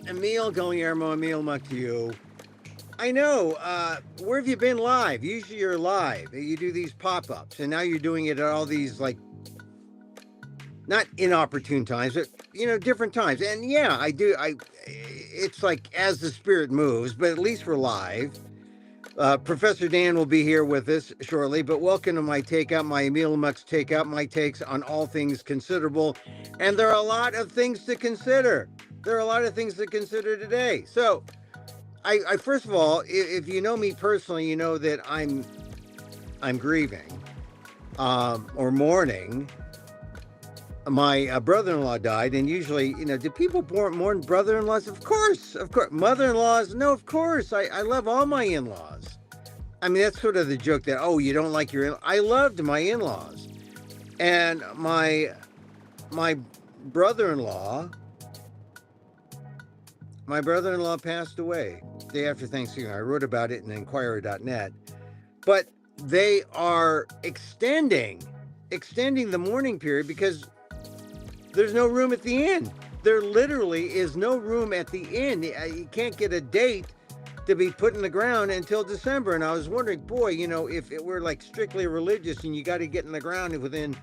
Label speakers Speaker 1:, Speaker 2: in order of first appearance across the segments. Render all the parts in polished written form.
Speaker 1: Emil Guillermo, Emil Muck to you. I know. Where have you been live? Usually you're live. You do these pop-ups, and now you're doing it at all these like not inopportune times, but different times. And yeah, I do. It's like as the spirit moves, but at least we're live. Professor Dan will be here with us shortly, but welcome to my takeout, my Emil Muck's takeout, my takes on all things considerable. And there are a lot of things to consider. There are a lot of things to consider today. So, I first of all, if you know me personally, you know that I'm grieving, or mourning. My brother-in-law died, and usually, do people mourn brother-in-laws? Of course. Mother-in-laws? No, of course. I love all my in-laws. I mean, that's sort of the joke that, oh, you don't like your in-laws. I loved my in-laws. And my brother-in-law, passed away day after Thanksgiving. I wrote about it in Inquirer.net. But they are extending the mourning period because there's no room at the inn. There literally is no room at the inn. You can't get a date to be put in the ground until December. And I was wondering, boy, if it were like strictly religious and you got to get in the ground within,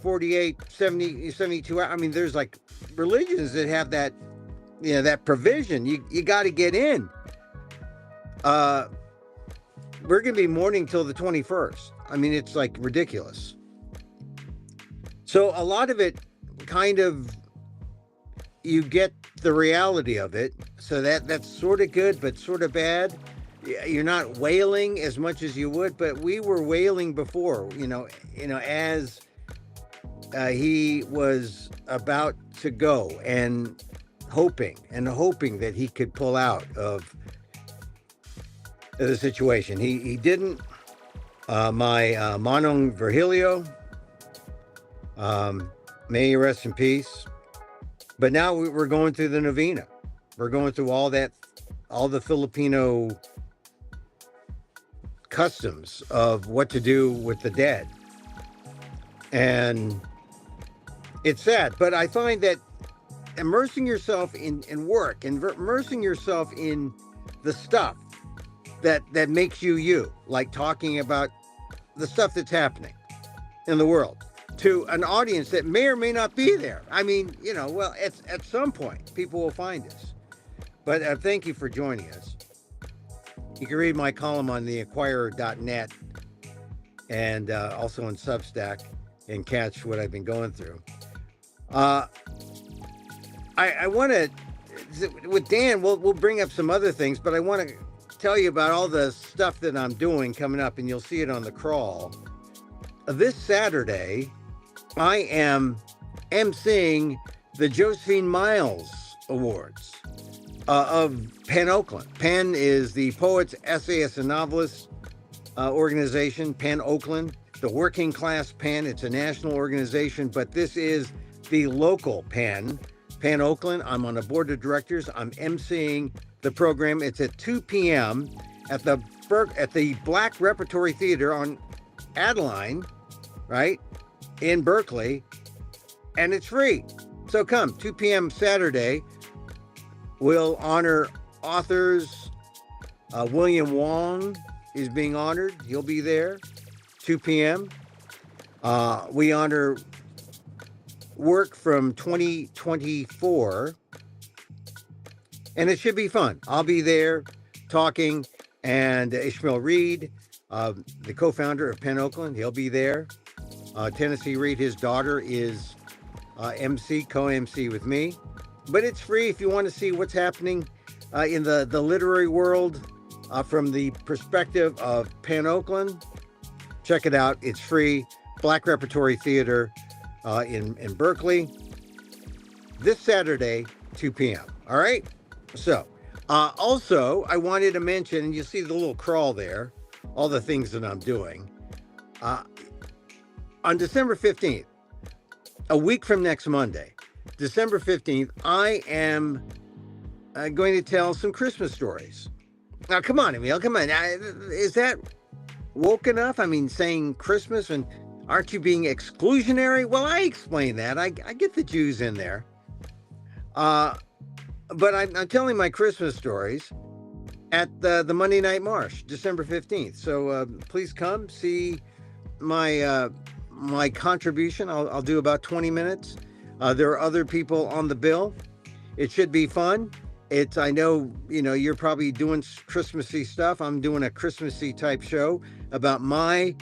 Speaker 1: 48, 70, 72 hours. I mean, there's like religions that have that, that provision. You got to get in. We're going to be mourning till the 21st. I mean, it's like ridiculous. So a lot of it kind of, you get the reality of it. So that's sort of good, but sort of bad. You're not wailing as much as you would, but we were wailing before, as he was about to go and hoping that he could pull out of the situation. He didn't. My Manong Virgilio, may he rest in peace. But now we're going through the novena. We're going through all the Filipino customs of what to do with the dead. And it's sad, but I find that immersing yourself in work, and immersing yourself in the stuff that makes you, like talking about the stuff that's happening in the world to an audience that may or may not be there. I mean, well, at some point, people will find us. But thank you for joining us. You can read my column on the Inquirer.net and also on Substack and catch what I've been going through. I want to, with Dan, we'll bring up some other things, but I want to tell you about all the stuff that I'm doing coming up, and you'll see it on the crawl. This Saturday, I am emceeing the Josephine Miles Awards of Penn Oakland. Penn is the Poets, Essayists, and Novelists organization, Penn Oakland. The working class Penn, it's a national organization, but this is the local Penn Oakland. I'm on the board of directors. I'm emceeing the program. It's at 2 p.m. at the Black Repertory Theater on Adeline, right, in Berkeley, and it's free. So come, 2 p.m. Saturday. We'll honor authors. William Wong is being honored. He'll be there, 2 p.m. We honor work from 2024, and it should be fun. I'll be there talking, and Ishmael Reed, the co-founder of Penn Oakland, he'll be there. Tennessee Reed, his daughter, is co-MC with me. But it's free if you want to see what's happening in the literary world from the perspective of Penn Oakland. Check it out. It's free. Black Repertory Theater in Berkeley this Saturday, 2 p.m. All right? So, also, I wanted to mention, and you see the little crawl there, all the things that I'm doing. On December 15th, a week from next Monday, December 15th, I am going to tell some Christmas stories. Now, come on, Emil, come on. Is that woke enough? I mean, saying Christmas, and aren't you being exclusionary? Well, I explain that. I get the Jews in there. but I'm telling my Christmas stories at the Monday Night Marsh, December 15th. So please come see my contribution. I'll do about 20 minutes. There are other people on the bill. It should be fun. I know, you're probably doing Christmassy stuff. I'm doing a Christmassy type show about my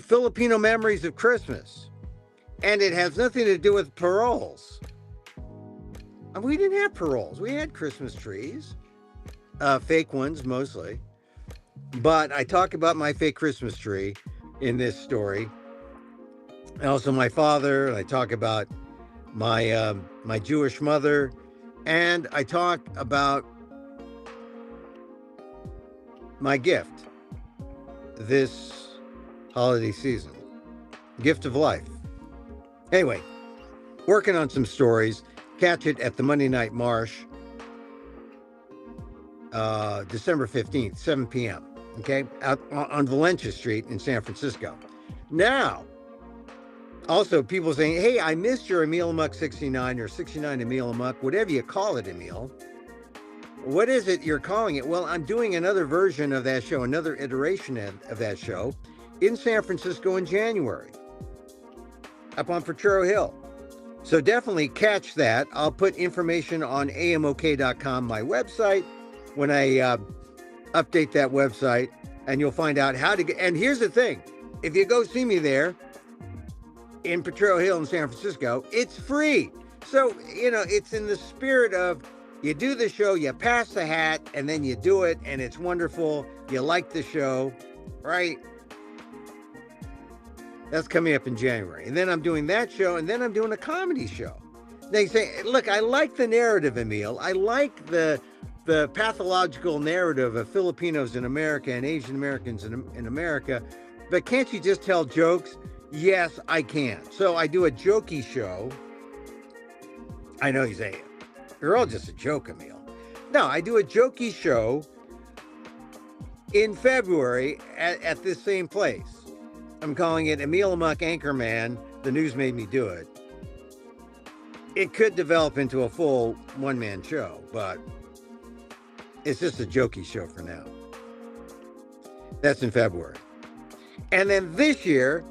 Speaker 1: Filipino memories of Christmas. And it has nothing to do with paroles. We didn't have paroles. We had Christmas trees, fake ones mostly. But I talk about my fake Christmas tree in this story. And also my father. And I talk about my Jewish mother. And I talk about my gift this holiday season. Gift of life. Anyway, working on some stories. Catch it at the Monday Night Marsh, December 15th, 7 p.m. Okay, out on Valencia Street in San Francisco. Now, also people saying, hey, I missed your Emil Amok 69 or 69 Emil Amok, whatever you call it, Emil. What is it you're calling it? Well, I'm doing another version of that show, another iteration of that show in San Francisco in January, up on Potrero Hill. So definitely catch that. I'll put information on amok.com, my website, when I update that website, and you'll find out how to get. And here's the thing. If you go see me there in Potrero Hill in San Francisco, it's free. So, it's in the spirit of you do the show, you pass the hat, and then you do it, and it's wonderful. You like the show, right? That's coming up in January. And then I'm doing that show, and then I'm doing a comedy show. They say, look, I like the narrative, Emil. I like the pathological narrative of Filipinos in America and Asian Americans in America. But can't you just tell jokes? Yes, I can. So I do a jokey show. I know you say, you're all just a joke, Emil. No, I do a jokey show in February at this same place. I'm calling it Emil Amok Anchorman. The news made me do it. It could develop into a full one-man show, but it's just a jokey show for now. That's in February. And then this year,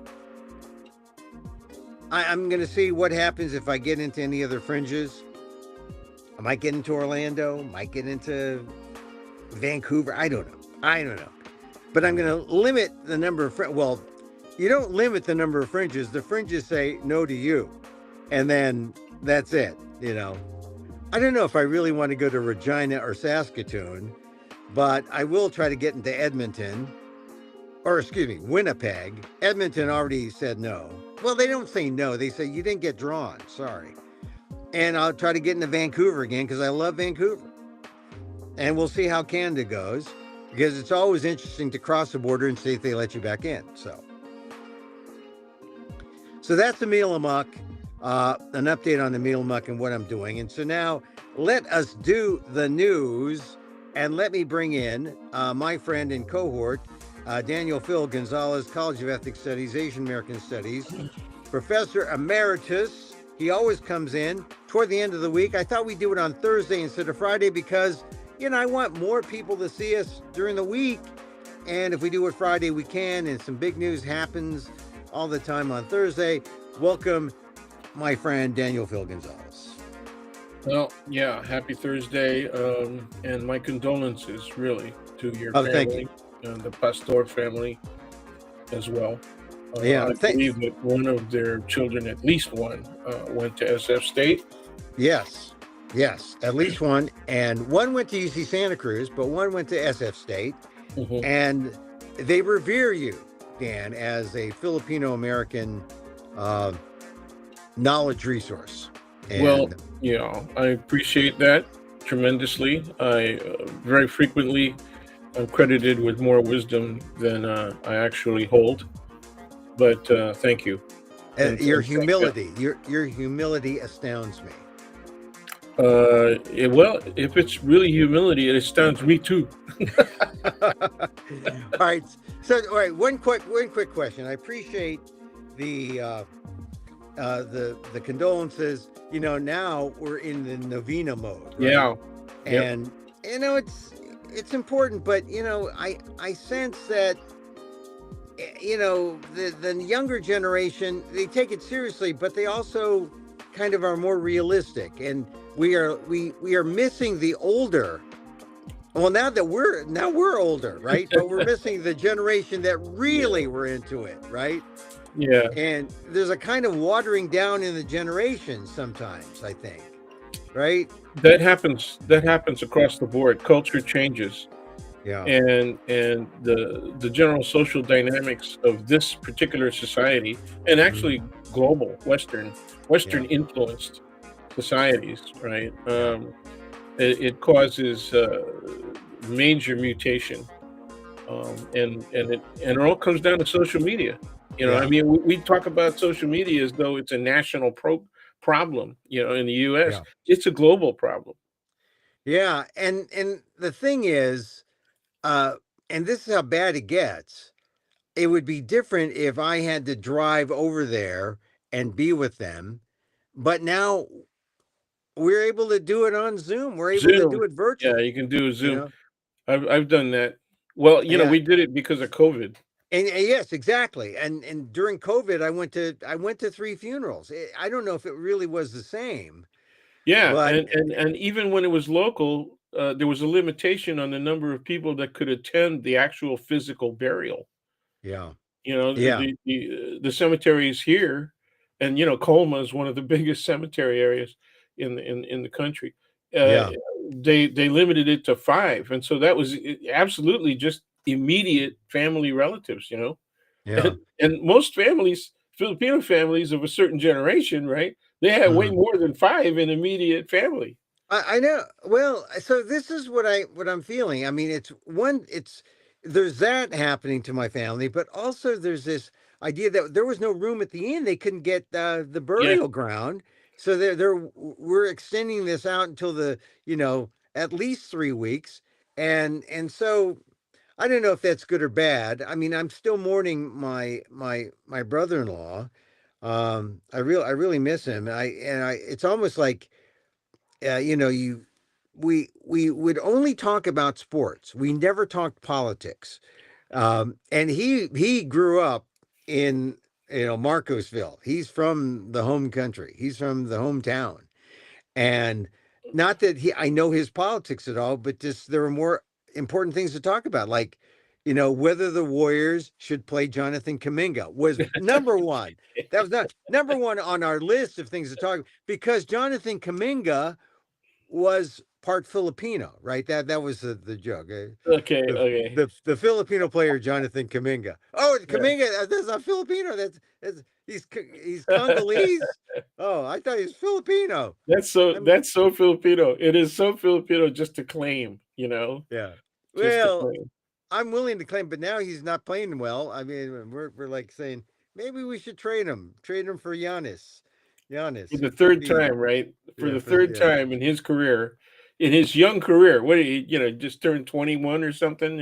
Speaker 1: I'm going to see what happens if I get into any other fringes. I might get into Orlando, might get into Vancouver. I don't know. But I'm going to limit the number of you don't limit the number of fringes. The fringes say no to you. And then that's it, I don't know if I really want to go to Regina or Saskatoon, but I will try to get into Winnipeg. Edmonton already said no. Well, they don't say no. They say you didn't get drawn. Sorry. And I'll try to get into Vancouver again because I love Vancouver. And we'll see how Canada goes, because it's always interesting to cross the border and see if they let you back in. So that's Emil Amok, an update on Emil Amok and what I'm doing. And so now let us do the news, and let me bring in my friend and cohort, Daniel Phil Gonzalez, College of Ethnic Studies, Asian American Studies, Professor Emeritus. He always comes in toward the end of the week. I thought we'd do it on Thursday instead of Friday because, I want more people to see us during the week. And if we do it Friday, we can. And some big news happens all the time on Thursday. Welcome, my friend, Daniel Phil Gonzalez.
Speaker 2: Well, yeah, happy Thursday. And my condolences, really, to your family.
Speaker 1: Thank you.
Speaker 2: And the Pastor family as well.
Speaker 1: Yeah,
Speaker 2: I believe that one of their children, at least one, went to SF State.
Speaker 1: Yes, at least one. And one went to UC Santa Cruz, but one went to SF State. Mm-hmm. And they revere you, Dan, as a Filipino-American knowledge resource. And
Speaker 2: I appreciate that tremendously. I very frequently am credited with more wisdom than I actually hold. But thank you.
Speaker 1: Your humility, your humility astounds me.
Speaker 2: Well, if it's really humility, it astounds me too.
Speaker 1: All right. So, all right. One quick question. I appreciate the the condolences. Now we're in the novena mode, right?
Speaker 2: Yeah. Yep.
Speaker 1: And it's important, but I sense that the younger generation, they take it seriously, but they also kind of are more realistic, and we are missing the older. Well, now we're older, right? But we're missing the generation that really
Speaker 2: Yeah.
Speaker 1: were into it, right?
Speaker 2: Yeah.
Speaker 1: And there's a kind of watering down in the generation sometimes, I think, right?
Speaker 2: That happens. That happens across the board. Culture changes,
Speaker 1: Yeah.
Speaker 2: and the general social dynamics of this particular society, and
Speaker 1: Mhm.
Speaker 2: actually global Western
Speaker 1: Yeah.
Speaker 2: influenced societies, right?
Speaker 1: Yeah.
Speaker 2: It causes major mutation, and it all comes down to social media. I
Speaker 1: Yeah.
Speaker 2: mean, we talk about social media as though it's a national problem. In the U.S.,
Speaker 1: Yeah.
Speaker 2: it's a global problem.
Speaker 1: Yeah. And the thing is, uh, and this is how bad it gets. It would be different if I had to drive over there and be with them. But now we're able to do it on Zoom. We're able to do
Speaker 2: Zoom,
Speaker 1: it
Speaker 2: yeah,
Speaker 1: virtually,
Speaker 2: you can do a
Speaker 1: you
Speaker 2: Zoom.
Speaker 1: know?
Speaker 2: I've done that. Well,
Speaker 1: Yeah.
Speaker 2: we did it because of COVID.
Speaker 1: And yes, exactly. And during COVID, I went to three funerals. I don't know if it really was the same,
Speaker 2: Yeah,
Speaker 1: but
Speaker 2: and even when it was local, there was a limitation on the number of people that could attend the actual physical burial.
Speaker 1: yeah, yeah,
Speaker 2: The cemeteries here, and Colma is one of the biggest cemetery areas in the country. Uh,
Speaker 1: yeah,
Speaker 2: they limited it to 5, and so that was absolutely just immediate family relatives.
Speaker 1: yeah.
Speaker 2: And most families, Filipino families of a certain generation, right? They had way
Speaker 1: Mhm.
Speaker 2: more than 5 in immediate family.
Speaker 1: I know. Well, so this is what I'm feeling. I mean, there's that happening to my family, but also there's this idea that there was no room at the inn. They couldn't get the
Speaker 2: Yeah,
Speaker 1: burial ground, so we're extending this out until at least 3 weeks, and so I don't know if that's good or bad. I mean, I'm still mourning my brother-in-law. I really miss him. It's almost like you we would only talk about sports. We never talked politics. And he grew up in Marcosville. He's from the home country. He's from the hometown. And not that I know his politics at all, but just there are more important things to talk about, like whether the Warriors should play Jonathan Kaminga was number one. That was not number one on our list of things to talk, because Jonathan Kaminga was part Filipino, right? That was the joke.
Speaker 2: okay,
Speaker 1: The,
Speaker 2: okay.
Speaker 1: the Filipino player Jonathan Kaminga. Oh,
Speaker 2: Yeah.
Speaker 1: Kaminga, that's not Filipino. He's Congolese. Oh, I thought he was Filipino. I'm
Speaker 2: That's so Filipino. It is so Filipino just to claim,
Speaker 1: Yeah.
Speaker 2: just to
Speaker 1: Well,
Speaker 2: claim.
Speaker 1: I'm willing to claim, but now he's not playing well. I mean, we're like saying maybe we should trade him for Giannis.
Speaker 2: For
Speaker 1: Giannis,
Speaker 2: the third
Speaker 1: please.
Speaker 2: time, right? For
Speaker 1: Yeah,
Speaker 2: the third
Speaker 1: yeah.
Speaker 2: time in his career, in his young career. What did he, just turned 21 or something?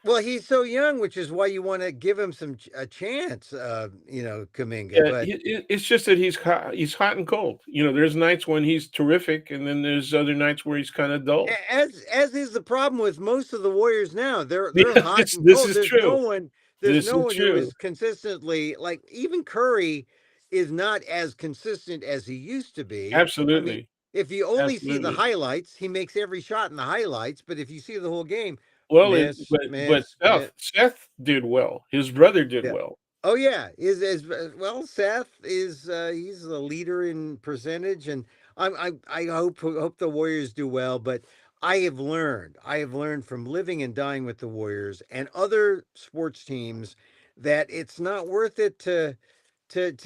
Speaker 1: Well, he's so young, which is why you want to give him a chance, Kaminga.
Speaker 2: Yeah,
Speaker 1: But
Speaker 2: it's just that he's hot and cold. There's nights when he's terrific, and then there's other nights where he's kind of dull.
Speaker 1: as is the problem with most of the Warriors now. They're
Speaker 2: Yeah,
Speaker 1: hot
Speaker 2: this
Speaker 1: and
Speaker 2: this
Speaker 1: cold.
Speaker 2: is
Speaker 1: There's no
Speaker 2: true.
Speaker 1: one. There's
Speaker 2: This
Speaker 1: no
Speaker 2: is
Speaker 1: one who
Speaker 2: true.
Speaker 1: is consistently, like, even Curry is not as consistent as he used to be. I mean,
Speaker 2: Absolutely,
Speaker 1: if you only see the
Speaker 2: absolutely.
Speaker 1: highlights, he makes every shot in the highlights. But if you see the whole game,
Speaker 2: Well,
Speaker 1: miss,
Speaker 2: but
Speaker 1: miss, miss.
Speaker 2: Seth did well. His brother did
Speaker 1: Yeah.
Speaker 2: well.
Speaker 1: Oh yeah, is well. Seth is he's the leader in percentage, and I hope the Warriors do well. But I have learned from living and dying with the Warriors and other sports teams that it's not worth it to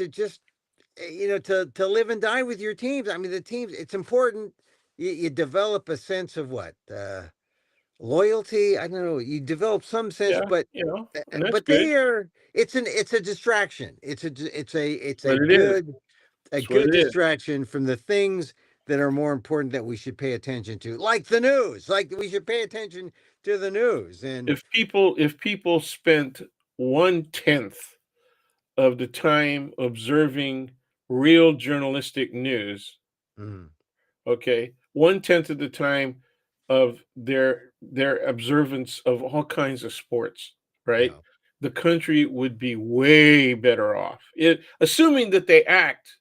Speaker 1: just to live and die with your teams. I mean, the teams. It's important. You develop a sense of what loyalty. I don't know, you develop some sense,
Speaker 2: Yeah,
Speaker 1: but
Speaker 2: and that's
Speaker 1: but
Speaker 2: good.
Speaker 1: they are it's a distraction. It's a
Speaker 2: What it is. That's what
Speaker 1: good
Speaker 2: it is.
Speaker 1: distraction from the things that are more important, that we should pay attention to, like the news. Like, we should pay attention to the news. And
Speaker 2: If people spent 1/10 of the time observing real journalistic news,
Speaker 1: Mm,
Speaker 2: okay, 1/10 of the time of their observance of all kinds of sports, right?
Speaker 1: yeah.
Speaker 2: The country would be way better off. Assuming that they act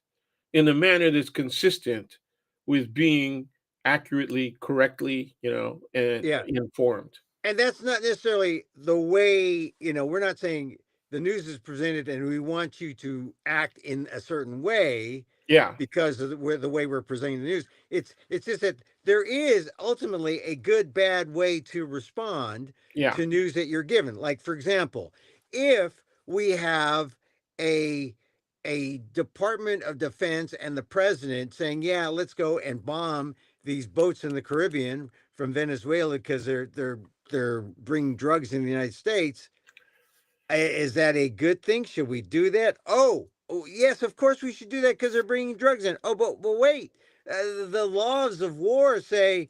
Speaker 2: in a manner that's consistent with being accurately, correctly, and
Speaker 1: Yeah.
Speaker 2: informed.
Speaker 1: And that's not necessarily the way, we're not saying the news is presented and we want you to act in a certain way
Speaker 2: Yeah,
Speaker 1: because of the way we're presenting the news. It's just that there is ultimately a good bad way to respond
Speaker 2: yeah.
Speaker 1: to news that you're given. Like, for example, if we have a Department of Defense and the president saying, "Yeah, let's go and bomb these boats in the Caribbean from Venezuela because they're bringing drugs in the United States." Is that a good thing? Should we do that? Oh, yes, of course we should do that because they're bringing drugs in. Oh, but wait, the laws of war say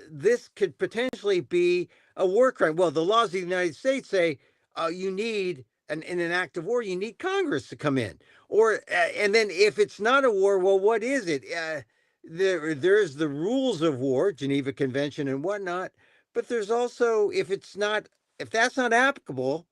Speaker 1: this could potentially be a war crime. Well, the laws of the United States say you need in an act of war, you need Congress to come in. Or and then if it's not a war, well, what is it? There's the rules of war, Geneva Convention and whatnot. But there's also if that's not applicable,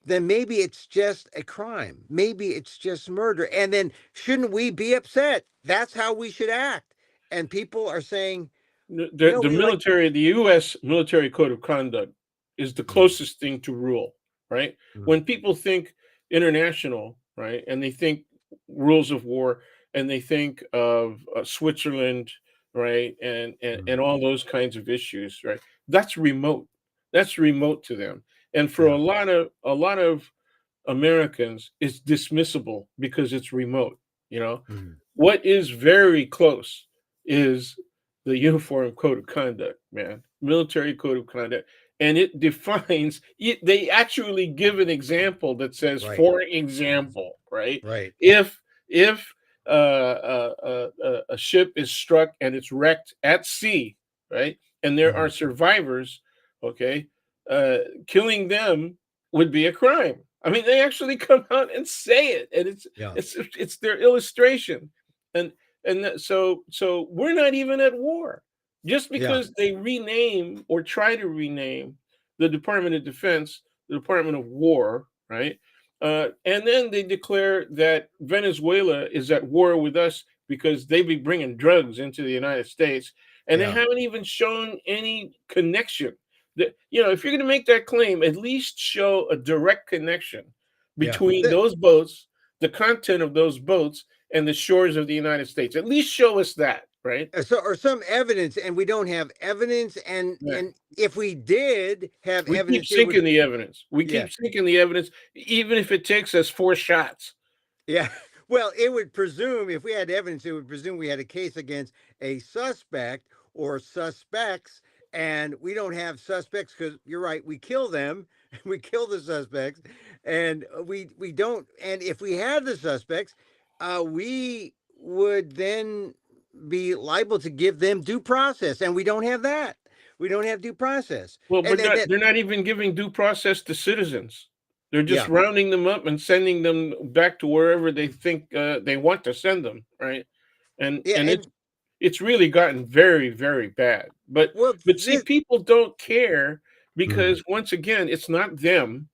Speaker 1: then maybe it's just a crime. Maybe it's just murder. And then shouldn't we be upset? That's how we should act. And people are saying,
Speaker 2: The
Speaker 1: no,
Speaker 2: the
Speaker 1: we like.
Speaker 2: military, the U.S. military code of conduct is the
Speaker 1: Mm,
Speaker 2: closest thing to rule, right?
Speaker 1: mm,
Speaker 2: When people think international, right, and they think rules of war, and they think of Switzerland, right, and
Speaker 1: mm,
Speaker 2: all those kinds of issues, right? That's remote. That's remote to them, and for
Speaker 1: yeah.
Speaker 2: a lot of Americans, it's dismissible because it's remote. You know,
Speaker 1: Mm,
Speaker 2: what is very close is the Uniform Code of Conduct, man, military code of conduct, and it defines. They actually give an example that says,
Speaker 1: right.
Speaker 2: for example, right?
Speaker 1: Right.
Speaker 2: If a ship is struck and it's wrecked at sea, right, and there are
Speaker 1: Mm,
Speaker 2: survivors, okay, uh, killing them would be a crime. I mean, they actually come out and say it, and
Speaker 1: yeah.
Speaker 2: it's their illustration, and so we're not even at war. Just
Speaker 1: Yeah.
Speaker 2: because they rename or try to rename the Department of Defense the Department of War, right? And then they declare that Venezuela is at war with us because they be bringing drugs into the United States, and they
Speaker 1: Yeah.
Speaker 2: haven't even shown any connection. If you're going to make that claim, at least show a direct connection
Speaker 1: Yeah.
Speaker 2: between those boats, the content of those boats, and the shores of the United States. At least show us that, right?
Speaker 1: So or some evidence, and we don't have evidence,
Speaker 2: Yeah.
Speaker 1: and if we did have
Speaker 2: We keep
Speaker 1: evidence, it would.
Speaker 2: sinking the evidence. We
Speaker 1: Yeah.
Speaker 2: keep sinking the evidence, even if it takes us 4 shots.
Speaker 1: Yeah. Well, it would presume if we had evidence, it would presume we had a case against a suspect or suspects, and we don't have suspects because you're right, we kill them, we kill the suspects, and we don't. And if we had the suspects, we would then be liable to give them due process, and we don't have that. We don't have due process,
Speaker 2: Well,
Speaker 1: and
Speaker 2: but
Speaker 1: then that.
Speaker 2: they're not even giving due process to citizens. They're just
Speaker 1: Yeah,
Speaker 2: rounding them up and sending them back to wherever they think they want to send them, right? And
Speaker 1: yeah,
Speaker 2: and
Speaker 1: and
Speaker 2: it's really gotten very, very bad. But
Speaker 1: well,
Speaker 2: but see,
Speaker 1: this.
Speaker 2: people don't care
Speaker 1: Mm,
Speaker 2: because once again, it's not them.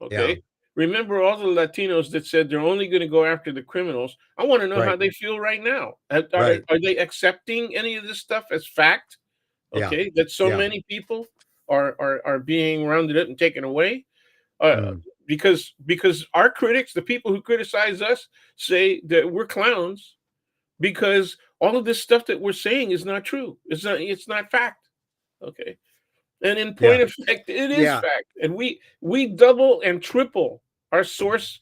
Speaker 1: yeah,
Speaker 2: Okay. Remember all the Latinos that said they're only going to go after the criminals. I want to know how
Speaker 1: right,
Speaker 2: they feel right now. Are
Speaker 1: right,
Speaker 2: they accepting any of this stuff as fact?
Speaker 1: yeah,
Speaker 2: Okay, that so
Speaker 1: yeah.
Speaker 2: many people are being rounded up and taken away. Uh,
Speaker 1: Mm.
Speaker 2: because our critics, the people who criticize us, say that we're clowns because all of this stuff that we're saying is not true. It's not fact. Okay. And in point
Speaker 1: Yeah.
Speaker 2: of fact, it is
Speaker 1: Yeah.
Speaker 2: fact. And we double and triple our sources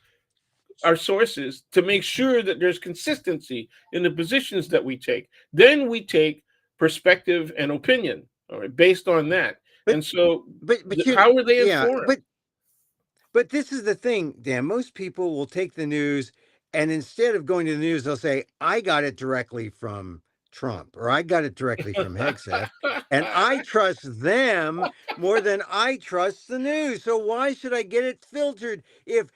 Speaker 2: to make sure that there's consistency in the positions that we take. Then we take perspective and opinion, all right, based on that.
Speaker 1: But
Speaker 2: And so,
Speaker 1: but you
Speaker 2: how are they
Speaker 1: yeah,
Speaker 2: informed?
Speaker 1: but this is the thing, Dan. Most people will take the news and instead of going to the news, they'll say, I got it directly from Trump or I got it directly from Hegseth. And I trust them more than I trust the news. So why should I get it filtered if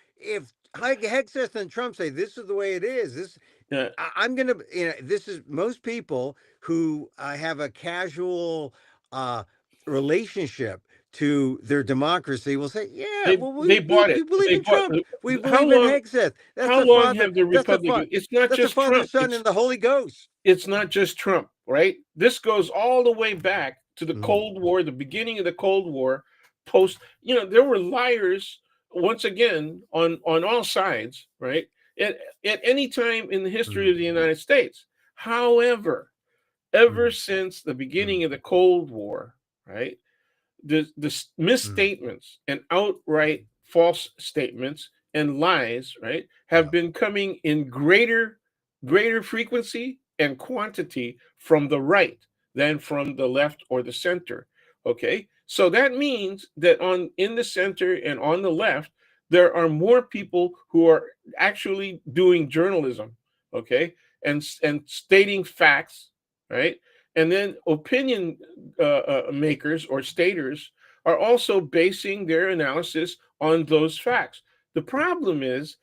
Speaker 1: Hegseth and Trump say this is the way it is?
Speaker 2: Yeah.
Speaker 1: I'm gonna, this is most people who have a casual uh, relationship to their democracy will say, "Yeah, well,
Speaker 2: They bought
Speaker 1: we
Speaker 2: it.
Speaker 1: believe
Speaker 2: They
Speaker 1: in
Speaker 2: bought.
Speaker 1: Trump. We
Speaker 2: How
Speaker 1: believe in
Speaker 2: long?
Speaker 1: Hegseth. That's
Speaker 2: How
Speaker 1: the
Speaker 2: long
Speaker 1: Father.
Speaker 2: have the
Speaker 1: That's the
Speaker 2: Republicans? It's not
Speaker 1: That's the
Speaker 2: just
Speaker 1: Father,
Speaker 2: Trump.
Speaker 1: Son, and the Holy Ghost."
Speaker 2: It's not just Trump, right? This goes all the way back to the
Speaker 1: Mhm.
Speaker 2: Cold War, the beginning of the Cold War. Post, there were liars once again on all sides, right? At any time in the history of
Speaker 1: Mhm.
Speaker 2: the United States. However, ever
Speaker 1: Mhm.
Speaker 2: since the beginning
Speaker 1: Mhm.
Speaker 2: of the Cold War, right? The
Speaker 1: Mhm.
Speaker 2: misstatements and outright false statements and lies, right, have
Speaker 1: Yeah.
Speaker 2: been coming in greater frequency and quantity from the right than from the left or the center. Okay, so that means that on in the center and on the left there are more people who are actually doing journalism, okay, and stating facts, right, and then opinion makers or staters are also basing their analysis on those facts. The problem is,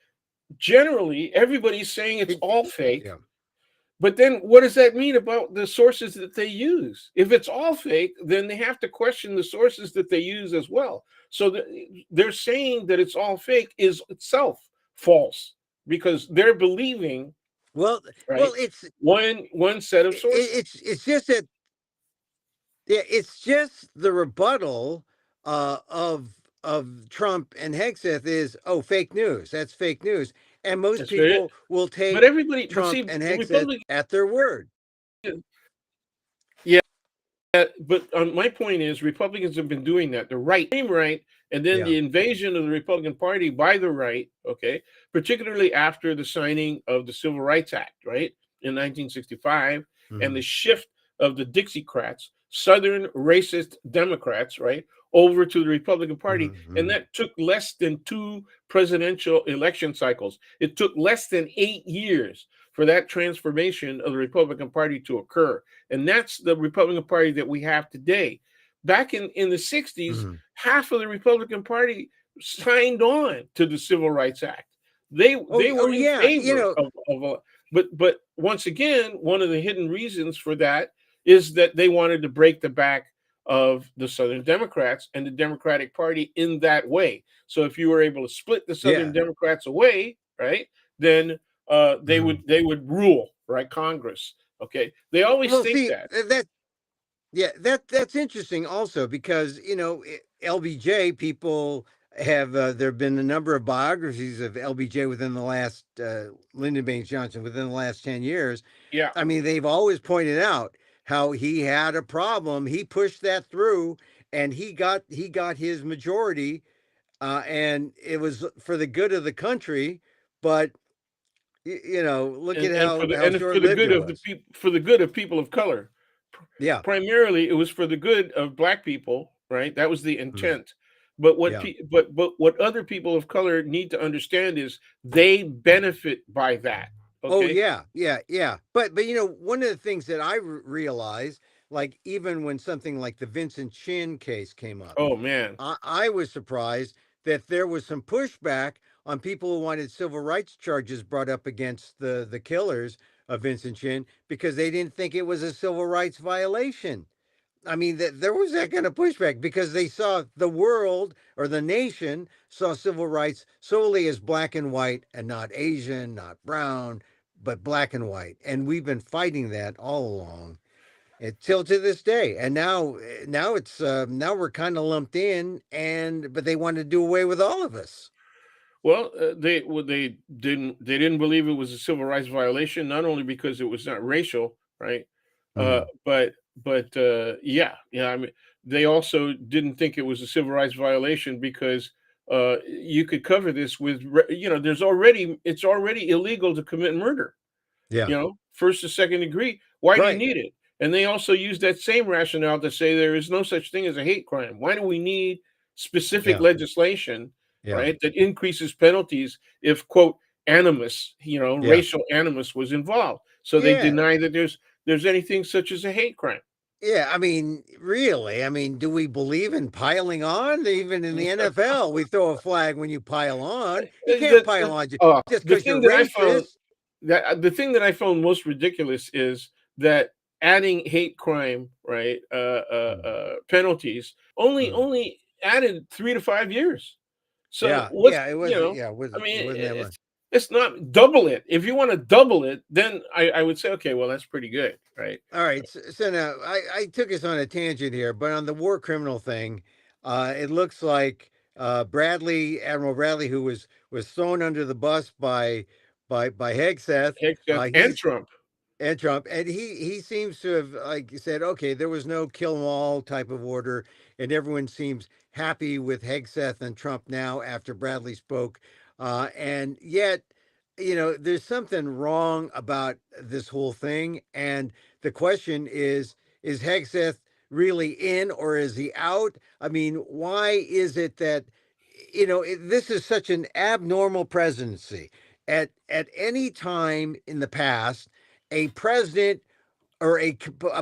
Speaker 2: generally, everybody's saying it's all fake.
Speaker 1: Yeah.
Speaker 2: But then what does that mean about the sources that they use? If it's all fake, then they have to question the sources that they use as well. So they're saying that it's all fake is itself false because they're believing,
Speaker 1: Well,
Speaker 2: right,
Speaker 1: it's
Speaker 2: one set of sources.
Speaker 1: it's just that, yeah, it's just the rebuttal of Trump and Hegseth is, oh, fake news. That's fake news, and most
Speaker 2: That's it.
Speaker 1: people will
Speaker 2: But
Speaker 1: take
Speaker 2: everybody, but
Speaker 1: Trump
Speaker 2: see,
Speaker 1: and
Speaker 2: the
Speaker 1: Hegseth
Speaker 2: Republicans,
Speaker 1: at their word.
Speaker 2: yeah. But my point is, Republicans have been doing that. The right, same right, and then
Speaker 1: Yeah.
Speaker 2: the invasion of the Republican Party by the right. Okay, particularly after the signing of the Civil Rights Act, right, in 1965, and
Speaker 1: Hmm.
Speaker 2: the shift of the Dixiecrats, Southern racist Democrats, right, over to the Republican Party, and
Speaker 1: Hmm.
Speaker 2: that took less than two presidential election cycles. It took less than 8 years for that transformation of the Republican Party to occur, and that's the Republican Party that we have today. Back in the 60s,
Speaker 1: Hmm.
Speaker 2: half of the Republican Party signed on to the Civil Rights Act. They
Speaker 1: Oh,
Speaker 2: they were
Speaker 1: oh,
Speaker 2: in
Speaker 1: yeah.
Speaker 2: favor of a, but once again, one of the hidden reasons for that is that they wanted to break the back of the Southern Democrats and the Democratic Party in that way. So if you were able to split the Southern
Speaker 1: Yeah.
Speaker 2: Democrats away, right, then they would
Speaker 1: Hmm.
Speaker 2: they would rule, right, Congress. Okay, they always
Speaker 1: Well,
Speaker 2: think
Speaker 1: see,
Speaker 2: that.
Speaker 1: that yeah, that's interesting also because LBJ people have there have been a number of biographies of LBJ within the last Lyndon Baines Johnson within the last 10 years.
Speaker 2: Yeah,
Speaker 1: I mean, they've always pointed out how he had a problem. He pushed that through, and he got his majority, and it was for the good of the country. But look at
Speaker 2: and
Speaker 1: how
Speaker 2: for
Speaker 1: short
Speaker 2: the
Speaker 1: lived
Speaker 2: good
Speaker 1: it
Speaker 2: of the
Speaker 1: was.
Speaker 2: people, for the good of people of color.
Speaker 1: Yeah.
Speaker 2: Primarily, it was for the good of black people, right? That was the
Speaker 1: Mm.
Speaker 2: intent. But
Speaker 1: Yeah.
Speaker 2: but what other people of color need to understand is they benefit by that.
Speaker 1: Oh
Speaker 2: Okay.
Speaker 1: yeah, yeah, yeah. But one of the things that I realized, like even when something like the Vincent Chin case came up,
Speaker 2: Oh man.
Speaker 1: I was surprised that there was some pushback on people who wanted civil rights charges brought up against the killers of Vincent Chin because they didn't think it was a civil rights violation. I mean, there was that kind of pushback because they saw the world or the nation saw civil rights solely as black and white and not Asian, not brown, but black and white. And we've been fighting that all along until to this day. And now it's now we're kind of lumped in, and but they want to do away with all of us.
Speaker 2: Well, they didn't believe it was a civil rights violation, not only because it was not racial, right?
Speaker 1: Mm.
Speaker 2: Yeah. I mean, they also didn't think it was a civil rights violation because you could cover this with it's already illegal to commit murder.
Speaker 1: Yeah.
Speaker 2: First or second degree. Why do you
Speaker 1: Right.
Speaker 2: need it? And they also use that same rationale to say there is no such thing as a hate crime. Why do we need specific
Speaker 1: Yeah.
Speaker 2: legislation,
Speaker 1: Yeah.
Speaker 2: right, that increases penalties if, quote, animus,
Speaker 1: Yeah.
Speaker 2: racial animus was involved? So they
Speaker 1: Yeah.
Speaker 2: deny that there's anything such as a hate crime.
Speaker 1: Yeah, I mean, really, I mean, do we believe in piling on? Even in the NFL, we throw a flag when you pile on. You can't pile on just
Speaker 2: The
Speaker 1: because you're
Speaker 2: thing that I found
Speaker 1: racist.
Speaker 2: the thing that I found most ridiculous is that adding hate crime, right,
Speaker 1: Mm,
Speaker 2: penalties
Speaker 1: mm.
Speaker 2: only added 3 to 5 years. So
Speaker 1: Yeah,
Speaker 2: what's
Speaker 1: yeah, it
Speaker 2: you
Speaker 1: wasn't.
Speaker 2: know,
Speaker 1: Yeah,
Speaker 2: I
Speaker 1: it
Speaker 2: mean,
Speaker 1: wasn't that much.
Speaker 2: it's not double it. If you want to double it, then I would say, okay, well, that's pretty good, right?
Speaker 1: All right, so now I took us on a tangent here, but on the war criminal thing, it looks like Admiral Bradley, who was thrown under the bus by Hegseth,
Speaker 2: Hegseth and
Speaker 1: he's
Speaker 2: Trump.
Speaker 1: and Trump, and he seems to have like said, okay, there was no kill 'em all type of order, and everyone seems happy with Hegseth and Trump now after Bradley spoke, and yet, there's something wrong about this whole thing, and the question is Hegseth really in or is he out? I mean, why is it that this is such an abnormal presidency? At any time in the past, a president or a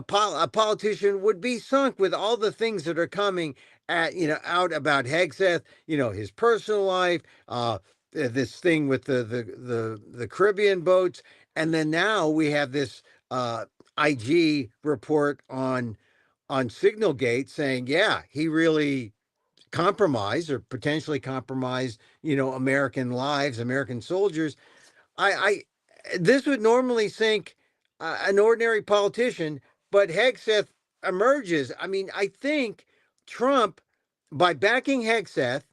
Speaker 1: politician would be sunk with all the things that are coming out about Hegseth, his personal life, this thing with the Caribbean boats, and then now we have this IG report on Signalgate saying, yeah, he really compromised or potentially compromised, American lives, American soldiers. I this would normally sink an ordinary politician, but Hegseth emerges. I mean, I think Trump, by backing Hegseth,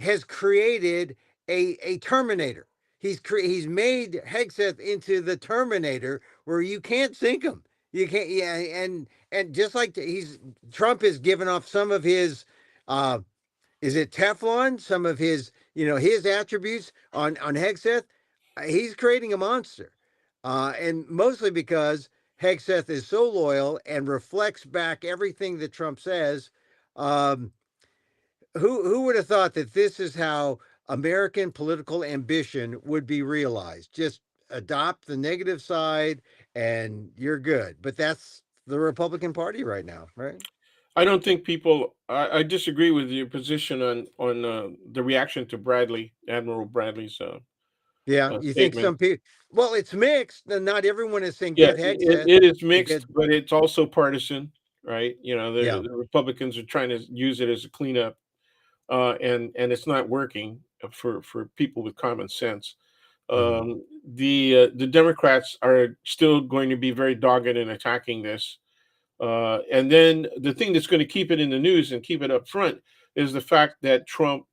Speaker 1: has created a Terminator. He's made Hegseth into the Terminator, where you can't sink him. You can't. Yeah, and just like Trump has given off some of his uh, is it Teflon? Some of his attributes on Hegseth. He's creating a monster, and mostly because Hegseth is so loyal and reflects back everything that Trump says. Um, who would have thought that this is how American political ambition would be realized? Just adopt the negative side, and you're good. But that's the Republican Party right now, right?
Speaker 2: I don't think people. I disagree with your position on the reaction to Admiral Bradley's
Speaker 1: Yeah, you think
Speaker 2: statement.
Speaker 1: some people? Well, it's mixed, and not everyone is saying
Speaker 2: Yeah,
Speaker 1: get Hegseth.
Speaker 2: it is
Speaker 1: Get
Speaker 2: mixed, but it's also partisan, right?
Speaker 1: yeah.
Speaker 2: The Republicans are trying to use it as a cleanup, and it's not working for people with common sense.
Speaker 1: Hmm.
Speaker 2: The Democrats are still going to be very dogged in attacking this. And then the thing that's going to keep it in the news and keep it up front is the fact that Trump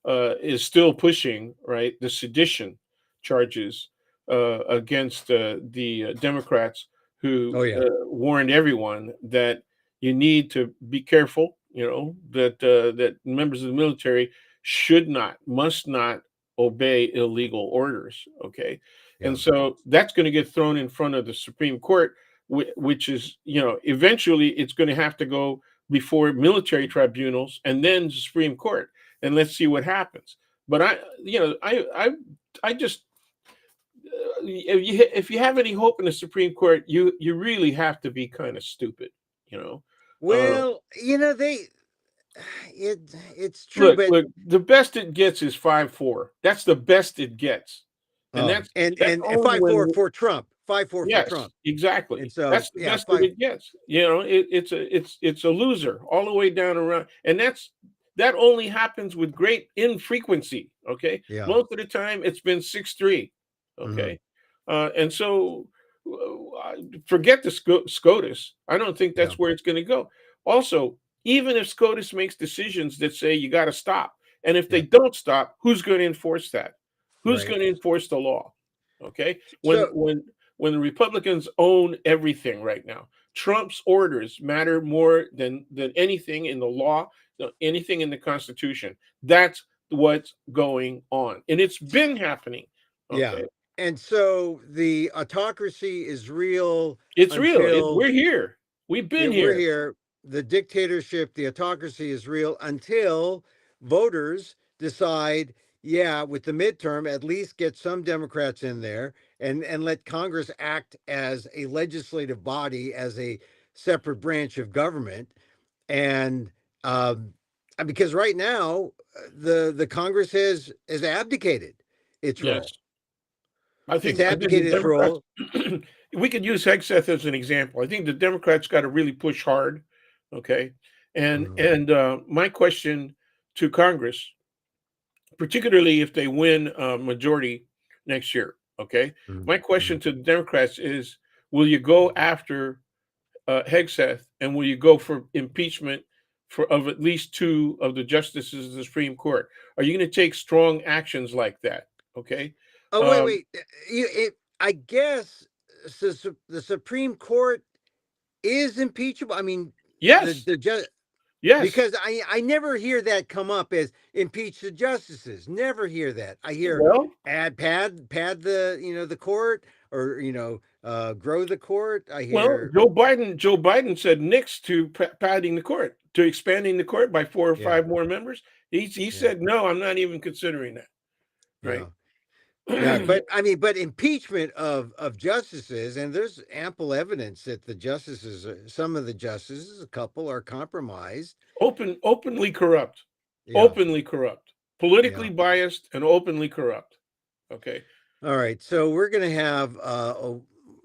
Speaker 2: is still pushing, right, the sedition charges against the Democrats, who
Speaker 1: Oh yeah.
Speaker 2: warned everyone that you need to be careful. That members of the military must not obey illegal orders. Okay,
Speaker 1: Yeah.
Speaker 2: and so that's going to get thrown in front of the Supreme Court, which is, eventually it's going to have to go before military tribunals and then the Supreme Court, and let's see what happens. But I just if you have any hope in the Supreme Court, you really have to be kind of stupid, you know. Uh,
Speaker 1: Well, it's true,
Speaker 2: look,
Speaker 1: but
Speaker 2: look, the best it gets is 5-4. That's the best it gets, and
Speaker 1: oh,
Speaker 2: that's
Speaker 1: and
Speaker 2: only
Speaker 1: 5-4
Speaker 2: when.
Speaker 1: for Trump, 5-4 for
Speaker 2: Yes,
Speaker 1: Trump, and
Speaker 2: exactly.
Speaker 1: so
Speaker 2: That's the
Speaker 1: yeah,
Speaker 2: best that
Speaker 1: five.
Speaker 2: it gets. It's a loser all the way down around, and that only happens with great infrequency. Okay,
Speaker 1: Yeah.
Speaker 2: most of the time it's been 6-3.
Speaker 1: Hmm.
Speaker 2: Okay, and so forget the SCOTUS. I don't think
Speaker 1: Yeah.
Speaker 2: that's where it's going to go. Also, even if SCOTUS makes decisions that say you got to stop, and if they
Speaker 1: Yeah.
Speaker 2: don't stop, who's going to enforce that? Who's
Speaker 1: Right.
Speaker 2: going to enforce the law? Okay,
Speaker 1: So
Speaker 2: when the Republicans own everything right now, Trump's orders matter more than anything in the law, anything in the Constitution. That's what's going on, and it's been happening.
Speaker 1: yeah,
Speaker 2: Okay,
Speaker 1: and so the autocracy is real
Speaker 2: it's real.
Speaker 1: until
Speaker 2: We're here. We've
Speaker 1: yeah,
Speaker 2: been
Speaker 1: we're
Speaker 2: here.
Speaker 1: here. The dictatorship, the autocracy is real until voters decide, yeah, with the midterm, at least get some Democrats in there and let Congress act as a legislative body, as a separate branch of government. And because right now, the Congress has abdicated its
Speaker 2: Yes.
Speaker 1: role.
Speaker 2: I
Speaker 1: It's
Speaker 2: think the
Speaker 1: abdicated his
Speaker 2: Democrats.
Speaker 1: role.
Speaker 2: We could use Hegseth as an example. I think the Democrats got to really push hard. Okay,
Speaker 1: Mhm,
Speaker 2: my question to Congress, particularly if they win a majority next year. Okay,
Speaker 1: mhm,
Speaker 2: my question
Speaker 1: mhm.
Speaker 2: to the Democrats is: will you go after Hegseth, and will you go for impeachment for of at least two of the justices of the Supreme Court? Are you going to take strong actions like that? Okay.
Speaker 1: Oh, wait,
Speaker 2: Um,
Speaker 1: wait. I guess the Supreme Court is impeachable. I mean,
Speaker 2: yes,
Speaker 1: the judge,
Speaker 2: yes.
Speaker 1: because I never hear that come up as impeach the justices. Never hear that. I hear
Speaker 2: Well,
Speaker 1: pad the the court, or grow the court. I
Speaker 2: well,
Speaker 1: hear
Speaker 2: Joe Biden said nix to padding the court, to expanding the court by four or
Speaker 1: yeah,
Speaker 2: five more members. He
Speaker 1: yeah,
Speaker 2: said no, I'm not even considering that.
Speaker 1: yeah.
Speaker 2: Right.
Speaker 1: Yeah, but I mean, but impeachment of justices, and there's ample evidence that the justices, some of the justices, a couple, are compromised.
Speaker 2: Openly corrupt,
Speaker 1: Yeah,
Speaker 2: politically
Speaker 1: yeah.
Speaker 2: biased, and openly corrupt. Okay.
Speaker 1: All right, so we're going to have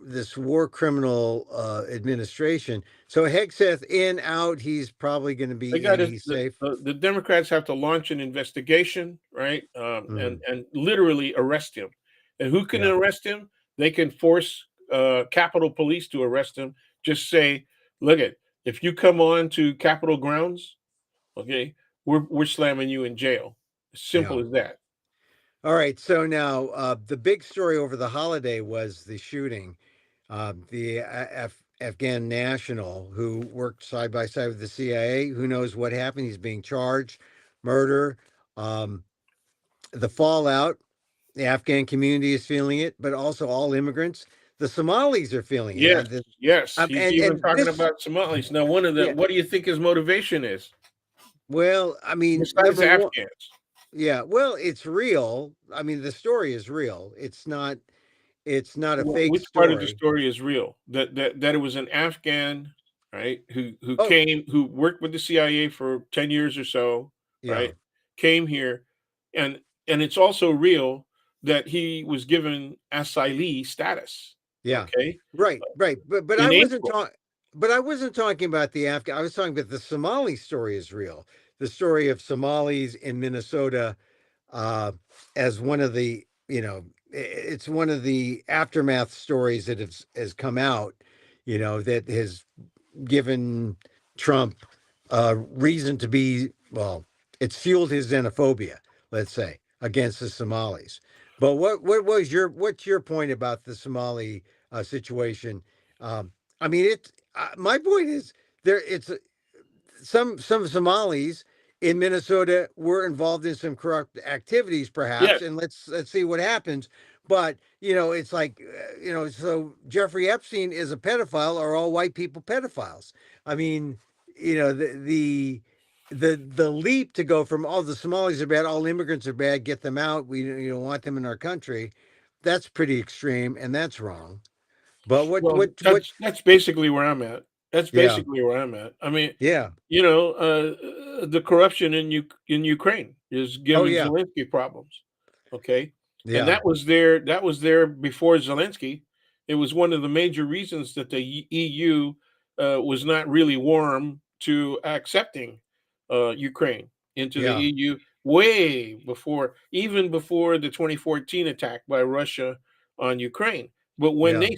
Speaker 1: this war criminal administration. So Hegseth in, out. He's probably going to
Speaker 2: They
Speaker 1: be
Speaker 2: got
Speaker 1: in.
Speaker 2: to
Speaker 1: He's safe.
Speaker 2: the Democrats have to launch an investigation, right?
Speaker 1: Mm,
Speaker 2: And literally arrest him. And who can
Speaker 1: yeah,
Speaker 2: arrest him? They can force Capitol Police to arrest him. Just say, look at if you come on to Capitol grounds, okay, we're slamming you in jail. Simple
Speaker 1: yeah.
Speaker 2: as that.
Speaker 1: All right, so now the big story over the holiday was the shooting. The Afghan national who worked side by side with the CIA. Who knows what happened? He's being charged, murder. Um, the fallout. The Afghan community is feeling it, but also all immigrants. The Somalis are feeling it.
Speaker 2: Yes, yes. He's even
Speaker 1: And
Speaker 2: talking
Speaker 1: this,
Speaker 2: about Somalis. Now, one of the
Speaker 1: yeah.
Speaker 2: what do you think his motivation is?
Speaker 1: Well, I mean,
Speaker 2: Besides
Speaker 1: number one,
Speaker 2: Afghans.
Speaker 1: yeah. Well, it's real. I mean, the story is real. It's not. It's not a fake
Speaker 2: Which part of the
Speaker 1: story.
Speaker 2: story is real? That it was an Afghan, right, who
Speaker 1: Oh,
Speaker 2: came, who worked with the CIA for 10 years or so,
Speaker 1: yeah,
Speaker 2: right? Came here, and it's also real that he was given asylee status,
Speaker 1: yeah.
Speaker 2: okay,
Speaker 1: Right, right. But I
Speaker 2: in
Speaker 1: wasn't
Speaker 2: April.
Speaker 1: talking. But I wasn't talking about the Afghan. I was talking about the Somali story is real. The story of Somalis in Minnesota, uh, as one of the it's one of the aftermath stories that has come out. That has given Trump reason to be, well, it's fueled his xenophobia, let's say, against the Somalis. But what's your point about the Somali situation? I mean, my point is there. It's some Somalis in Minnesota were involved in some corrupt activities, perhaps,
Speaker 2: Yes.
Speaker 1: and let's see what happens. But it's like so Jeffrey Epstein is a pedophile, or all white people pedophiles? I mean, the leap to go from all the Somalis are bad, all immigrants are bad, get them out. We don't want them in our country. That's pretty extreme, and that's wrong. But
Speaker 2: Well,
Speaker 1: what?
Speaker 2: that's basically where I'm at. That's
Speaker 1: Yeah,
Speaker 2: basically where I'm at. I mean,
Speaker 1: yeah,
Speaker 2: the corruption in Ukraine is
Speaker 1: oh
Speaker 2: giving
Speaker 1: yeah,
Speaker 2: Zelensky problems. Okay, and
Speaker 1: yeah,
Speaker 2: that was there before Zelensky. It was one of the major reasons that the EU was not really warm to accepting Ukraine into the
Speaker 1: yeah,
Speaker 2: EU way before, even before the 2014 attack by Russia on Ukraine. But
Speaker 1: yeah.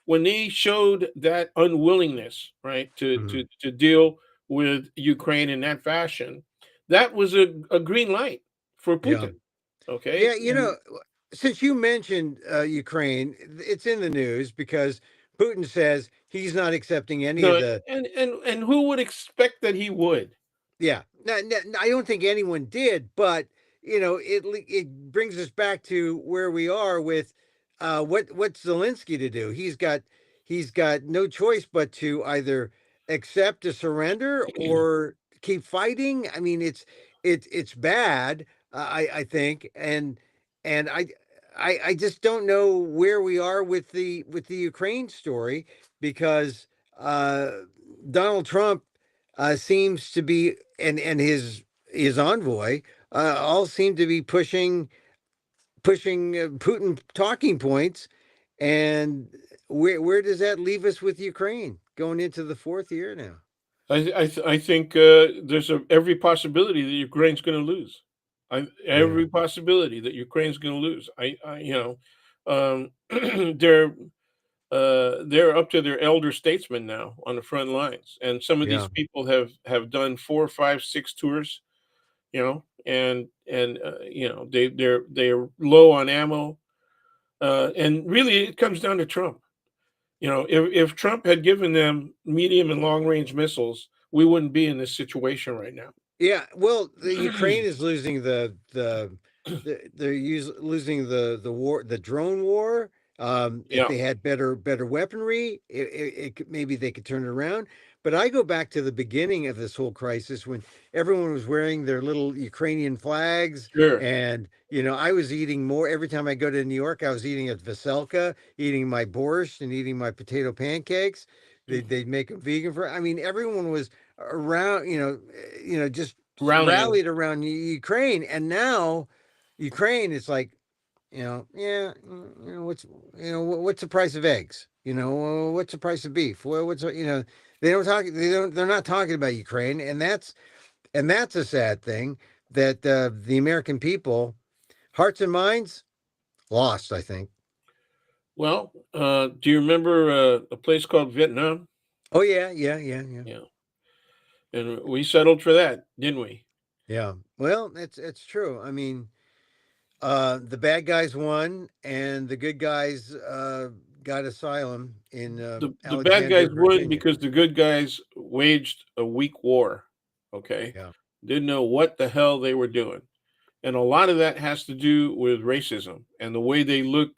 Speaker 2: when they showed that unwillingness, right,
Speaker 1: Mhm.
Speaker 2: to deal with Ukraine in that fashion, that was a green light for
Speaker 1: Yeah.
Speaker 2: Putin.
Speaker 1: Yeah,
Speaker 2: Okay, and
Speaker 1: since you mentioned Ukraine, it's in the news because Putin says he's not accepting any of
Speaker 2: no,
Speaker 1: the.
Speaker 2: and who would expect that he would?
Speaker 1: Yeah, no, I don't think anyone did, but it brings us back to where we are with what's Zelensky to do. He's got no choice but to either accept a surrender or keep fighting. I mean, it's bad. I think, and I just don't know where we are with the Ukraine story, because uh, Donald Trump seems to be, and his envoy all seem to be pushing pushing Putin talking points, and where does that leave us with Ukraine going into the fourth year now?
Speaker 2: I think there's every possibility that Ukraine's going to lose.
Speaker 1: Yeah,
Speaker 2: Every possibility that Ukraine's going to lose. They're they're up to their elder statesmen now on the front lines, and some of these
Speaker 1: yeah,
Speaker 2: people have done 4, 5, 6 tours. They're low on ammo, and really it comes down to Trump. If Trump had given them medium and long range missiles, we wouldn't be in this situation right now.
Speaker 1: yeah. Well, the Ukraine is losing losing the war, the drone war. If
Speaker 2: Yeah,
Speaker 1: they had better weaponry, maybe they could turn it around. But I go back to the beginning of this whole crisis when everyone was wearing their little Ukrainian flags,
Speaker 2: sure.
Speaker 1: and I was eating more every time I go to New York. I was eating a veselka, eating my borscht, and eating my potato pancakes. They'd make them vegan for. I mean, everyone was around. Just
Speaker 2: Rallying.
Speaker 1: rallied around Ukraine, and now Ukraine is like, yeah, what's the price of eggs? What's the price of beef? Well, they're not talking about Ukraine, and that's a sad thing that the American people, hearts and minds, lost. I think.
Speaker 2: Well, do you remember a place called Vietnam?
Speaker 1: Oh yeah, yeah, yeah, yeah,
Speaker 2: Yeah, and we settled for that, didn't we?
Speaker 1: yeah. Well, it's true. I mean, the bad guys won, and the good guys got asylum in
Speaker 2: The bad guys
Speaker 1: Alexandria,
Speaker 2: won
Speaker 1: Virginia.
Speaker 2: because the good guys waged a weak war. Okay,
Speaker 1: Yeah.
Speaker 2: didn't know what the hell they were doing. And a lot of that has to do with racism and the way they look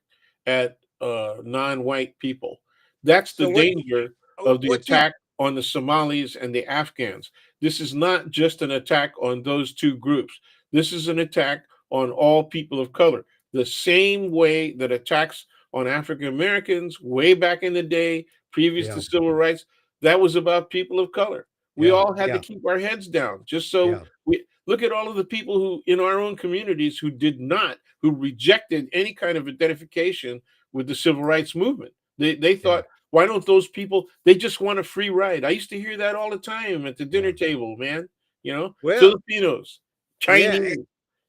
Speaker 2: at non-white people. That's the
Speaker 1: So what?
Speaker 2: danger of the
Speaker 1: What did?
Speaker 2: attack on the Somalis and the Afghans. This is not just an attack on those two groups. This is an attack on all people of color. The same way that attacks on African Americans way back in the day, previous to
Speaker 1: Yeah.
Speaker 2: civil rights, that was about people of color. We
Speaker 1: Yeah.
Speaker 2: all had to
Speaker 1: Yeah.
Speaker 2: keep our heads down just so
Speaker 1: Yeah.
Speaker 2: we look at all of the people who in our own communities who rejected any kind of identification with the civil rights movement. They
Speaker 1: Yeah.
Speaker 2: thought, why don't those people, they just want a free ride. I used to hear that all the time at the dinner
Speaker 1: Yeah.
Speaker 2: table, man.
Speaker 1: Well,
Speaker 2: Filipinos,
Speaker 1: yeah.
Speaker 2: Chinese.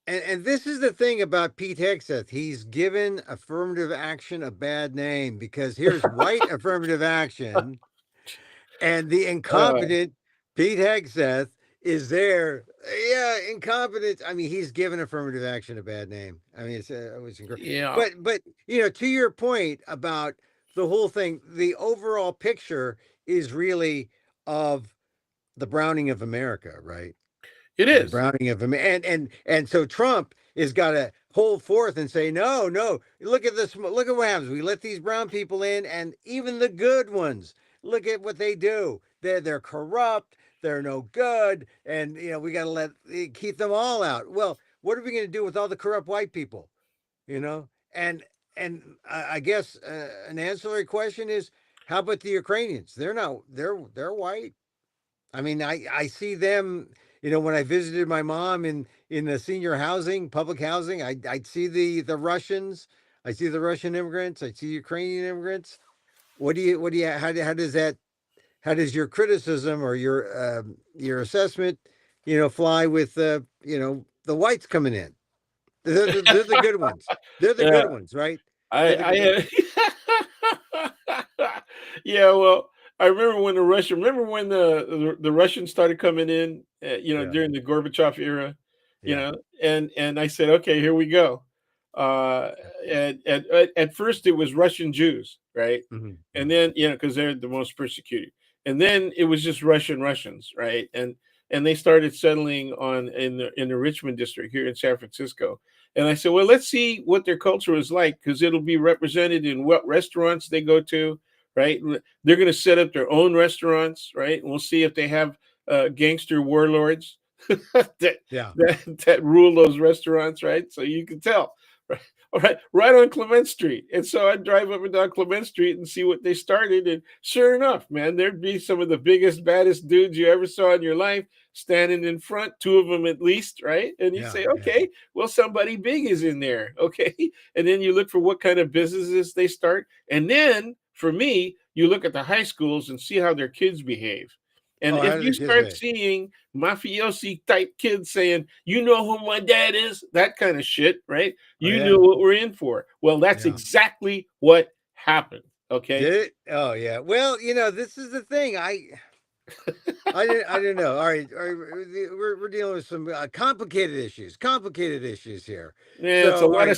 Speaker 1: And this is the thing about Pete Hegseth. He's given affirmative action a bad name because here's white affirmative action, and the
Speaker 2: Uh,
Speaker 1: incompetent Pete Hegseth is there. Yeah, incompetent. I mean, he's given affirmative action a bad name. I mean, it's incredible.
Speaker 2: yeah,
Speaker 1: But to your point about the whole thing, the overall picture is really of the browning of America, right?
Speaker 2: it
Speaker 1: The
Speaker 2: is.
Speaker 1: browning of him, and so Trump is got to hold forth and say, no, no, look at this, look at what happens. We let these brown people in, and even the good ones, look at what they do. They're corrupt, they're no good, and we got to keep them all out. Well, what are we going to do with all the corrupt white people? You know, and I guess an ancillary question is, how about the Ukrainians? They're not, they're white. I mean, I see them. When I visited my mom in the senior housing, public housing, I'd see the Russians. I see the Russian immigrants. I see Ukrainian immigrants. What do you how does your criticism or your assessment, fly with the whites coming in? They're the good ones. They're the
Speaker 2: Yeah,
Speaker 1: good ones, right? They're the
Speaker 2: I
Speaker 1: good ones.
Speaker 2: yeah, well, I remember when the Russians started coming in,
Speaker 1: Yeah.
Speaker 2: during the Gorbachev era,
Speaker 1: Yeah.
Speaker 2: and I said, okay, here we go. Uh, at first, it was Russian Jews, right?
Speaker 1: Hmm.
Speaker 2: And
Speaker 1: Hmm.
Speaker 2: then, because they're the most persecuted, and then it was just Russians, right? And they started settling in the Richmond district here in San Francisco. And I said, well, let's see what their culture is like because it'll be represented in what restaurants they go to, right? They're going to set up their own restaurants, right? And we'll see if they have gangster warlords that,
Speaker 1: Yeah.
Speaker 2: that rule those restaurants, right? So you can tell, right? right on Clement Street. And so I'd drive up and down Clement Street and see what they started. And sure enough, man, there'd be some of the biggest, baddest dudes you ever saw in your life standing in front, two of them at least, right? And you
Speaker 1: Yeah,
Speaker 2: say,
Speaker 1: yeah.
Speaker 2: okay, well, somebody big is in there. Okay. And then you look for what kind of businesses they start. And then for me, you look at the high schools and see how their kids behave. And
Speaker 1: Oh, how
Speaker 2: if
Speaker 1: do
Speaker 2: you
Speaker 1: the kids
Speaker 2: start
Speaker 1: behave?
Speaker 2: seeing mafiosi type kids saying, you know who my dad is, that kind of shit, right?
Speaker 1: Oh,
Speaker 2: You
Speaker 1: yeah,
Speaker 2: knew what we're in for. Well, that's
Speaker 1: yeah.
Speaker 2: exactly what happened. Okay.
Speaker 1: Did it? Oh, yeah. Well, this is the thing. I didn't know. All right. We're dealing with some complicated issues here.
Speaker 2: Yeah, it's a
Speaker 1: So, all
Speaker 2: lot of
Speaker 1: right.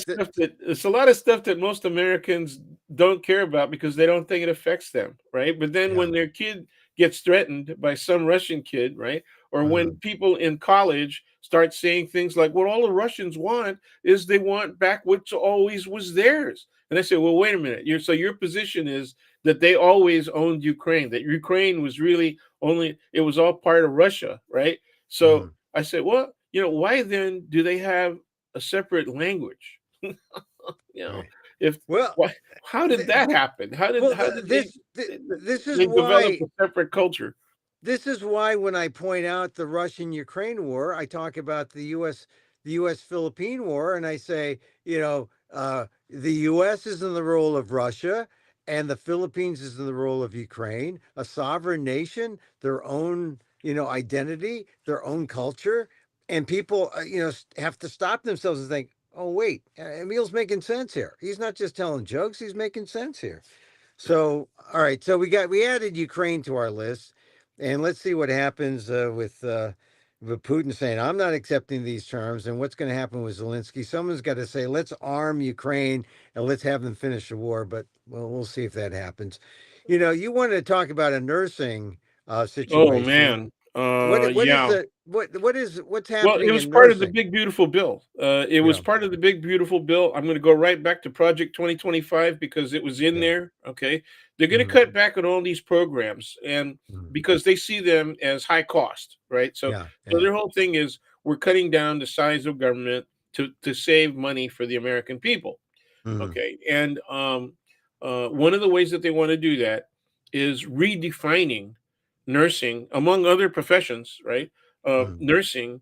Speaker 2: stuff that most Americans don't care about because they don't think it affects them, right? But then
Speaker 1: Yeah.
Speaker 2: when their kid gets threatened by some Russian kid, right? Or when
Speaker 1: Mhm.
Speaker 2: people in college start saying things like, "What all the Russians want is they want back what always was theirs," and I say, "Well, wait a minute. So your position is that they always owned Ukraine, that Ukraine was really only it was all part of Russia, right?" So
Speaker 1: Mhm.
Speaker 2: I said, "Well, why then do they have a separate language?" you know,
Speaker 1: Right.
Speaker 2: if
Speaker 1: Well,
Speaker 2: why, how did
Speaker 1: th-
Speaker 2: that happen? How did
Speaker 1: this is
Speaker 2: they develop
Speaker 1: why
Speaker 2: a separate culture?
Speaker 1: when I point out the Russian-Ukraine war, I talk about the U.S. Philippine war, and I say, the U.S. is in the role of Russia, and the Philippines is in the role of Ukraine, a sovereign nation, their own, identity, their own culture, and people, have to stop themselves and think, oh wait, Emil's making sense here. He's not just telling jokes; he's making sense here. So, all right. So we added Ukraine to our list, and let's see what happens with Putin saying I'm not accepting these terms, and what's going to happen with Zelensky. Someone's got to say let's arm Ukraine and let's have them finish the war. But well, we'll see if that happens. You wanted to talk about a nursing
Speaker 2: Oh
Speaker 1: situation.
Speaker 2: man,
Speaker 1: What is
Speaker 2: yeah.
Speaker 1: the what's
Speaker 2: Well, it
Speaker 1: happening
Speaker 2: was
Speaker 1: in
Speaker 2: part of the
Speaker 1: nursing?
Speaker 2: big beautiful bill. It was
Speaker 1: Yeah.
Speaker 2: part of the big beautiful bill. I'm going to go right back to Project 2025 because it was in
Speaker 1: Okay.
Speaker 2: there. Okay, they're going to
Speaker 1: Hmm.
Speaker 2: cut back on all these programs, and
Speaker 1: Hmm.
Speaker 2: because they see them as high cost, right?
Speaker 1: Yeah.
Speaker 2: So
Speaker 1: Yeah.
Speaker 2: their whole thing is we're cutting down the size of government to save money for the American people.
Speaker 1: Hmm.
Speaker 2: Okay, and one of the ways that they want to do that is redefining nursing among other professions, right?
Speaker 1: Hmm.
Speaker 2: Nursing.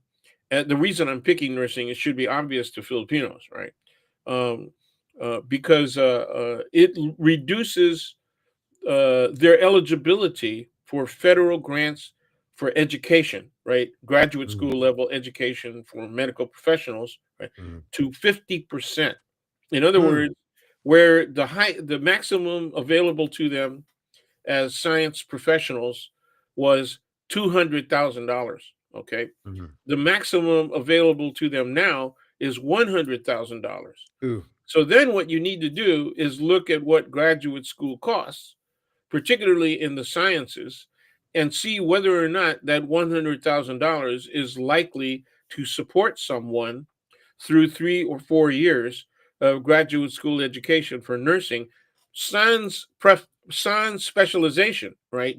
Speaker 2: The reason I'm picking nursing, it should be obvious to Filipinos, right? Um, because it reduces their eligibility for federal grants for education, right? Graduate
Speaker 1: Hmm.
Speaker 2: school level education for medical professionals, right?
Speaker 1: Hmm.
Speaker 2: To 50%. In other
Speaker 1: Hmm.
Speaker 2: words, where the maximum available to them as science professionals was $200,000. Okay,
Speaker 1: Hmm.
Speaker 2: the maximum available to them now is $100,000.
Speaker 1: Ooh.
Speaker 2: So then what you need to do is look at what graduate school costs, particularly in the sciences, and see whether or not that $100,000 is likely to support someone through 3 or 4 years of graduate school education for nursing, sans sans specialization, right?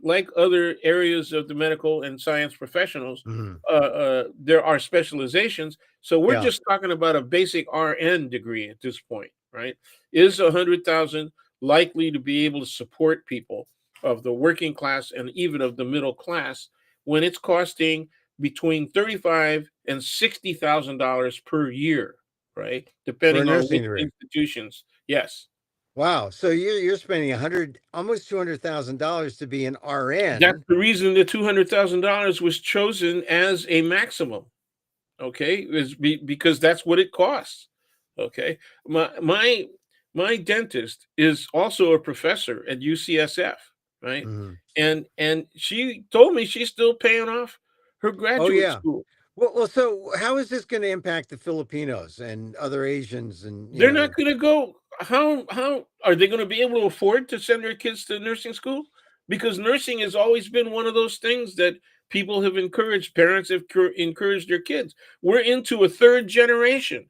Speaker 2: Like other areas of the medical and science professionals,
Speaker 1: Mhm.
Speaker 2: there are specializations. So we're
Speaker 1: Yeah.
Speaker 2: just talking about a basic RN degree at this point, right? Is 100,000 likely to be able to support people of the working class and even of the middle class when it's costing between 35 and $60,000 per year, right?
Speaker 1: For a
Speaker 2: Depending on
Speaker 1: nursing
Speaker 2: which
Speaker 1: degree.
Speaker 2: institutions. Yes,
Speaker 1: Wow. So you're spending almost $200,000 to be an
Speaker 2: that's
Speaker 1: RN.
Speaker 2: the reason the $200,000 was chosen as a maximum. Okay, because that's what it costs. Okay, my dentist is also a professor at UCSF, right?
Speaker 1: Mhm.
Speaker 2: And she told me she's still paying off her
Speaker 1: Oh
Speaker 2: graduate
Speaker 1: yeah.
Speaker 2: school.
Speaker 1: Well, so how is this going to impact the Filipinos and other Asians and
Speaker 2: They're not going to go. How are they going to be able to afford to send their kids to nursing school? Because nursing has always been one of those things that people have encouraged. Parents have encouraged their kids. We're into a third generation,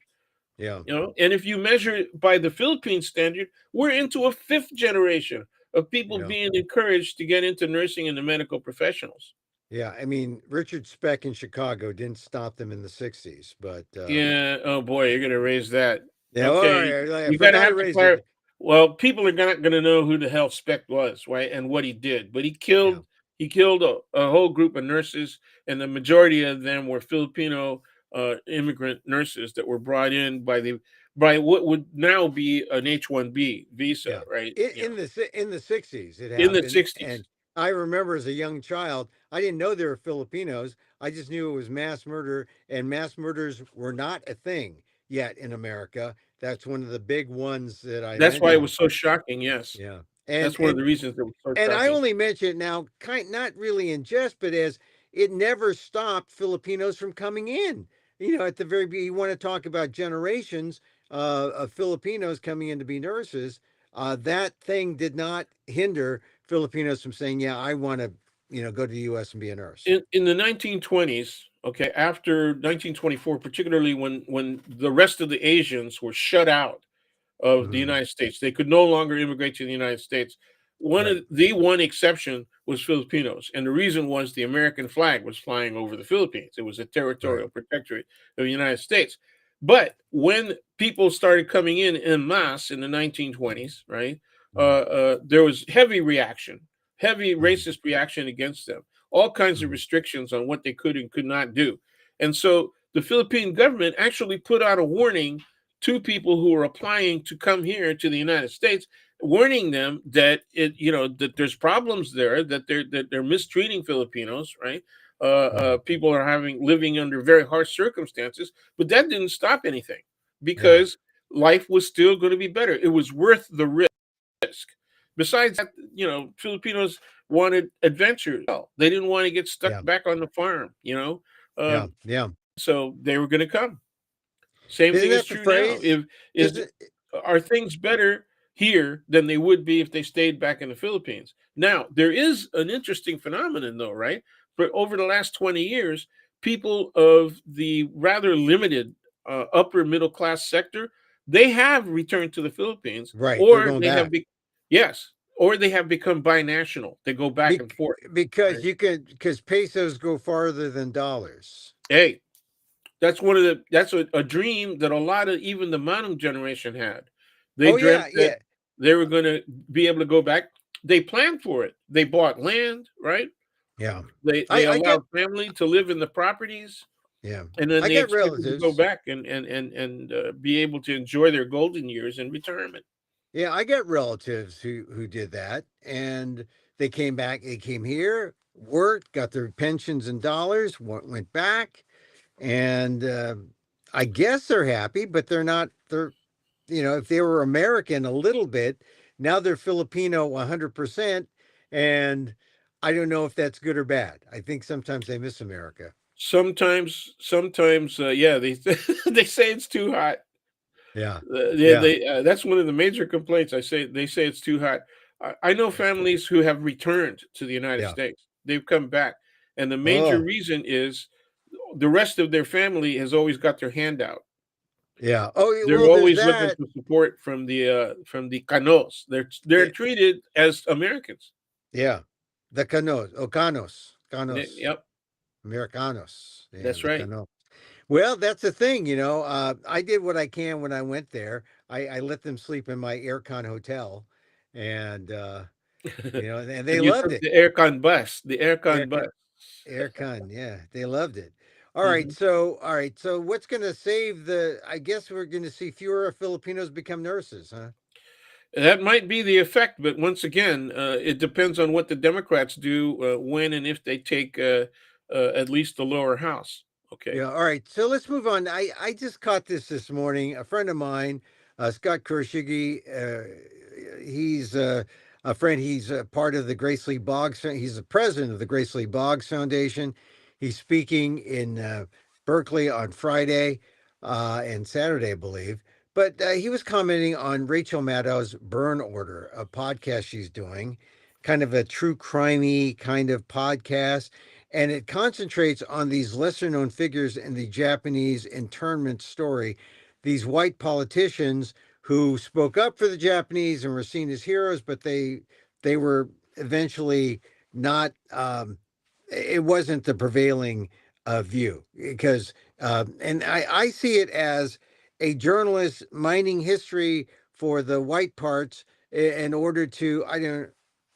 Speaker 1: yeah.
Speaker 2: and if you measure it by the Philippine standard, we're into a fifth generation of people
Speaker 1: Yeah.
Speaker 2: being encouraged to get into nursing and the medical professionals.
Speaker 1: Yeah, I mean, Richard Speck in Chicago didn't stop them in the '60s, but
Speaker 2: Yeah. Oh boy, you're gonna raise that.
Speaker 1: yeah. All
Speaker 2: Okay,
Speaker 1: right, I
Speaker 2: you gotta
Speaker 1: forgot to
Speaker 2: have to
Speaker 1: raise
Speaker 2: clarify.
Speaker 1: it.
Speaker 2: Well, people are not gonna know who the hell Speck was, right, and what he did. But
Speaker 1: Yeah,
Speaker 2: he killed a whole group of nurses, and the majority of them were Filipino immigrant nurses that were brought in by what would now be an H-1B visa,
Speaker 1: yeah.
Speaker 2: right? You know,
Speaker 1: In the '60s, it
Speaker 2: in the
Speaker 1: happened, and
Speaker 2: '60s.
Speaker 1: I remember as a young child, I didn't know they were Filipinos. I just knew it was mass murder, and mass murders were not a thing yet in America. That's one of the big ones that I
Speaker 2: That's why it
Speaker 1: mentioned.
Speaker 2: was so shocking. Yes,
Speaker 1: Yeah,
Speaker 2: that's one of the reasons it was so
Speaker 1: and I
Speaker 2: shocking.
Speaker 1: only mention it now, kind not really in jest, but as it never stopped Filipinos from coming in. At the very you want to talk about generations of Filipinos coming in to be nurses. That thing did not hinder Filipinos from saying, "Yeah, I want to, go to the U.S. and be a nurse."
Speaker 2: In the 1920s, okay, after 1924, particularly when the rest of the Asians were shut out of the
Speaker 1: Hmm.
Speaker 2: United States. They could no longer immigrate to the United States.
Speaker 1: Right.
Speaker 2: The one exception was Filipinos, and the reason was the American flag was flying over the Philippines. It was a
Speaker 1: Right.
Speaker 2: territorial protectorate of the United States. But when people started coming in masse in the 1920s, right,
Speaker 1: Hmm.
Speaker 2: there was heavy
Speaker 1: Hmm.
Speaker 2: racist reaction against them. All kinds of
Speaker 1: Hmm.
Speaker 2: restrictions on what they could and could not do. And so the Philippine government actually put out a warning to people who are applying to come here to the United States, warning them that that there's problems there, that they're mistreating Filipinos, right?
Speaker 1: Hmm.
Speaker 2: People are having living under very harsh circumstances, but that didn't stop anything
Speaker 1: Yeah.
Speaker 2: because life was still going to be better. It was worth the risk. Besides that, Filipinos wanted adventure. They didn't want to get stuck
Speaker 1: Yeah.
Speaker 2: back on the farm,
Speaker 1: Yeah.
Speaker 2: um,
Speaker 1: Yeah.
Speaker 2: so they were going to come. Same
Speaker 1: Isn't
Speaker 2: thing is
Speaker 1: that the
Speaker 2: true now.
Speaker 1: phrase?
Speaker 2: If is
Speaker 1: Isn't
Speaker 2: Are things better here than they would be if they stayed back in the Philippines? Now, there is an interesting phenomenon though, right? But over the last 20 years, people of the rather limited upper middle class sector, they have returned to the Philippines
Speaker 1: right? They're
Speaker 2: or
Speaker 1: going
Speaker 2: they have
Speaker 1: back.
Speaker 2: yes, or they have become binational. They go back and forth,
Speaker 1: Because
Speaker 2: right?
Speaker 1: because pesos go farther than dollars.
Speaker 2: Hey, that's a dream that a lot of even the Manung generation had. They
Speaker 1: Oh
Speaker 2: dreamt
Speaker 1: yeah,
Speaker 2: that
Speaker 1: yeah,
Speaker 2: they were going to be able to go back. They planned for it. They bought land, right?
Speaker 1: yeah.
Speaker 2: They
Speaker 1: I get
Speaker 2: allowed family to live in the properties,
Speaker 1: yeah.
Speaker 2: and then
Speaker 1: I
Speaker 2: they
Speaker 1: get
Speaker 2: expected to go
Speaker 1: relatives.
Speaker 2: back and be able to enjoy their golden years in retirement.
Speaker 1: Yeah, I get relatives who did that, and they came back. They came here, worked, got their pensions in dollars, went back, and I guess they're happy, but they're not. They're if they were American a little bit, now they're Filipino 100%, and I don't know if that's good or bad. I think sometimes they miss America.
Speaker 2: Sometimes, yeah, they they say it's too hot.
Speaker 1: Yeah, yeah,
Speaker 2: They that's one of the major complaints. They say it's too hot. I know families who have returned to the United
Speaker 1: yeah.
Speaker 2: States. They've come back, and the major
Speaker 1: Oh,
Speaker 2: reason is the rest of their family has always got their hand out.
Speaker 1: yeah. Oh, yeah,
Speaker 2: They're
Speaker 1: well, there's
Speaker 2: always looking
Speaker 1: that.
Speaker 2: for support from the Canos. They're
Speaker 1: Yeah,
Speaker 2: treated as Americans.
Speaker 1: yeah. The Canos, Canos,
Speaker 2: Yep,
Speaker 1: Americanos. Yeah,
Speaker 2: that's
Speaker 1: the
Speaker 2: right.
Speaker 1: Cano. Well, that's the thing, I did what I can when I went there. I let them sleep in my aircon hotel, and and they
Speaker 2: You
Speaker 1: loved
Speaker 2: took
Speaker 1: it.
Speaker 2: the aircon bus, the aircon bus.
Speaker 1: Aircon, aircon, yeah, they loved it.
Speaker 2: Mhm.
Speaker 1: All right, so what's going to save the? I guess we're going to see fewer Filipinos become nurses, huh?
Speaker 2: That might be the effect, but once again, it depends on what the Democrats do when and if they take at least the lower house. Okay.
Speaker 1: Yeah. All right. So let's move on. I just caught this morning. A friend of mine, Scott Kurshigi, he's a friend. He's a part of the Grace Lee Boggs. He's the president of the Grace Lee Boggs Foundation. He's speaking in Berkeley on Friday and Saturday, I believe. But he was commenting on Rachel Maddow's Burn Order, a podcast she's doing, kind of a true crimey kind of podcast, and it concentrates on these lesser known figures in the Japanese internment story, these white politicians who spoke up for the Japanese and were seen as heroes, but they were eventually not. it wasn't the prevailing view because and I see it as a journalist mining history for the white parts in order to I don't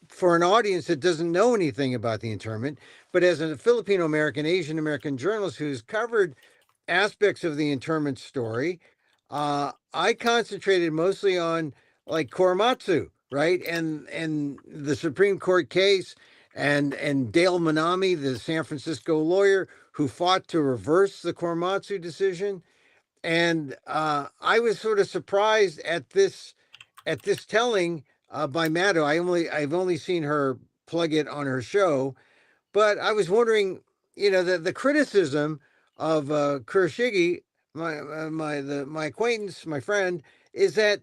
Speaker 1: for an audience that doesn't know anything about the internment, but as a Filipino American, Asian American journalist who's covered aspects of the internment story, I concentrated mostly on like Korematsu, right, and the Supreme Court case, and Dale Manami, the San Francisco lawyer who fought to reverse the Korematsu decision, and I was sort of surprised at this telling by Maddo. I've only seen her plug it on her show, but I was wondering, the criticism of Kurashige, my acquaintance, my friend, is that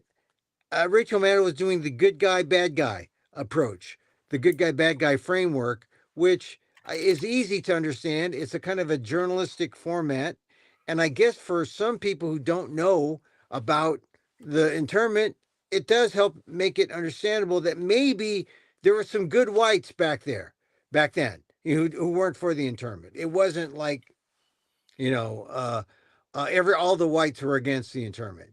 Speaker 1: Rachel Maddow was doing the good guy, bad guy approach, the good guy, bad guy framework, which is easy to understand. It's a kind of a journalistic format. And I guess for some people who don't know about the internment, it does help make it understandable that maybe there were some good whites back then, who weren't for the internment. It wasn't like you know, every all the whites were against the internment.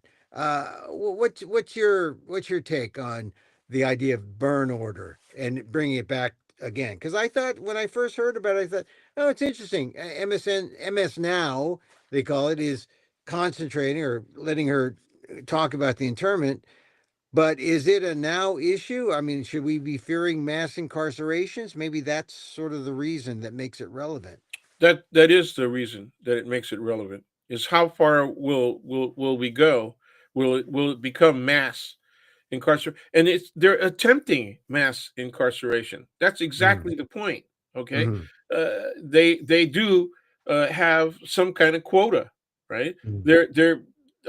Speaker 1: What's your take on the idea of burn order and bringing it back again? Because I thought when I first heard about it, I thought, oh, it's interesting. MS now they call it is concentrating or letting her talk about the internment. But is it a now issue? I mean, should we be fearing mass incarcerations? Maybe that's sort of the reason that makes it relevant.
Speaker 2: That is the reason that it makes it relevant. Is how far will we go? Will it become mass incarceration? And they're attempting mass incarceration. That's
Speaker 1: Mm-hmm.
Speaker 2: exactly the point. Okay,
Speaker 1: Mm-hmm.
Speaker 2: they do have some kind of quota, right? They're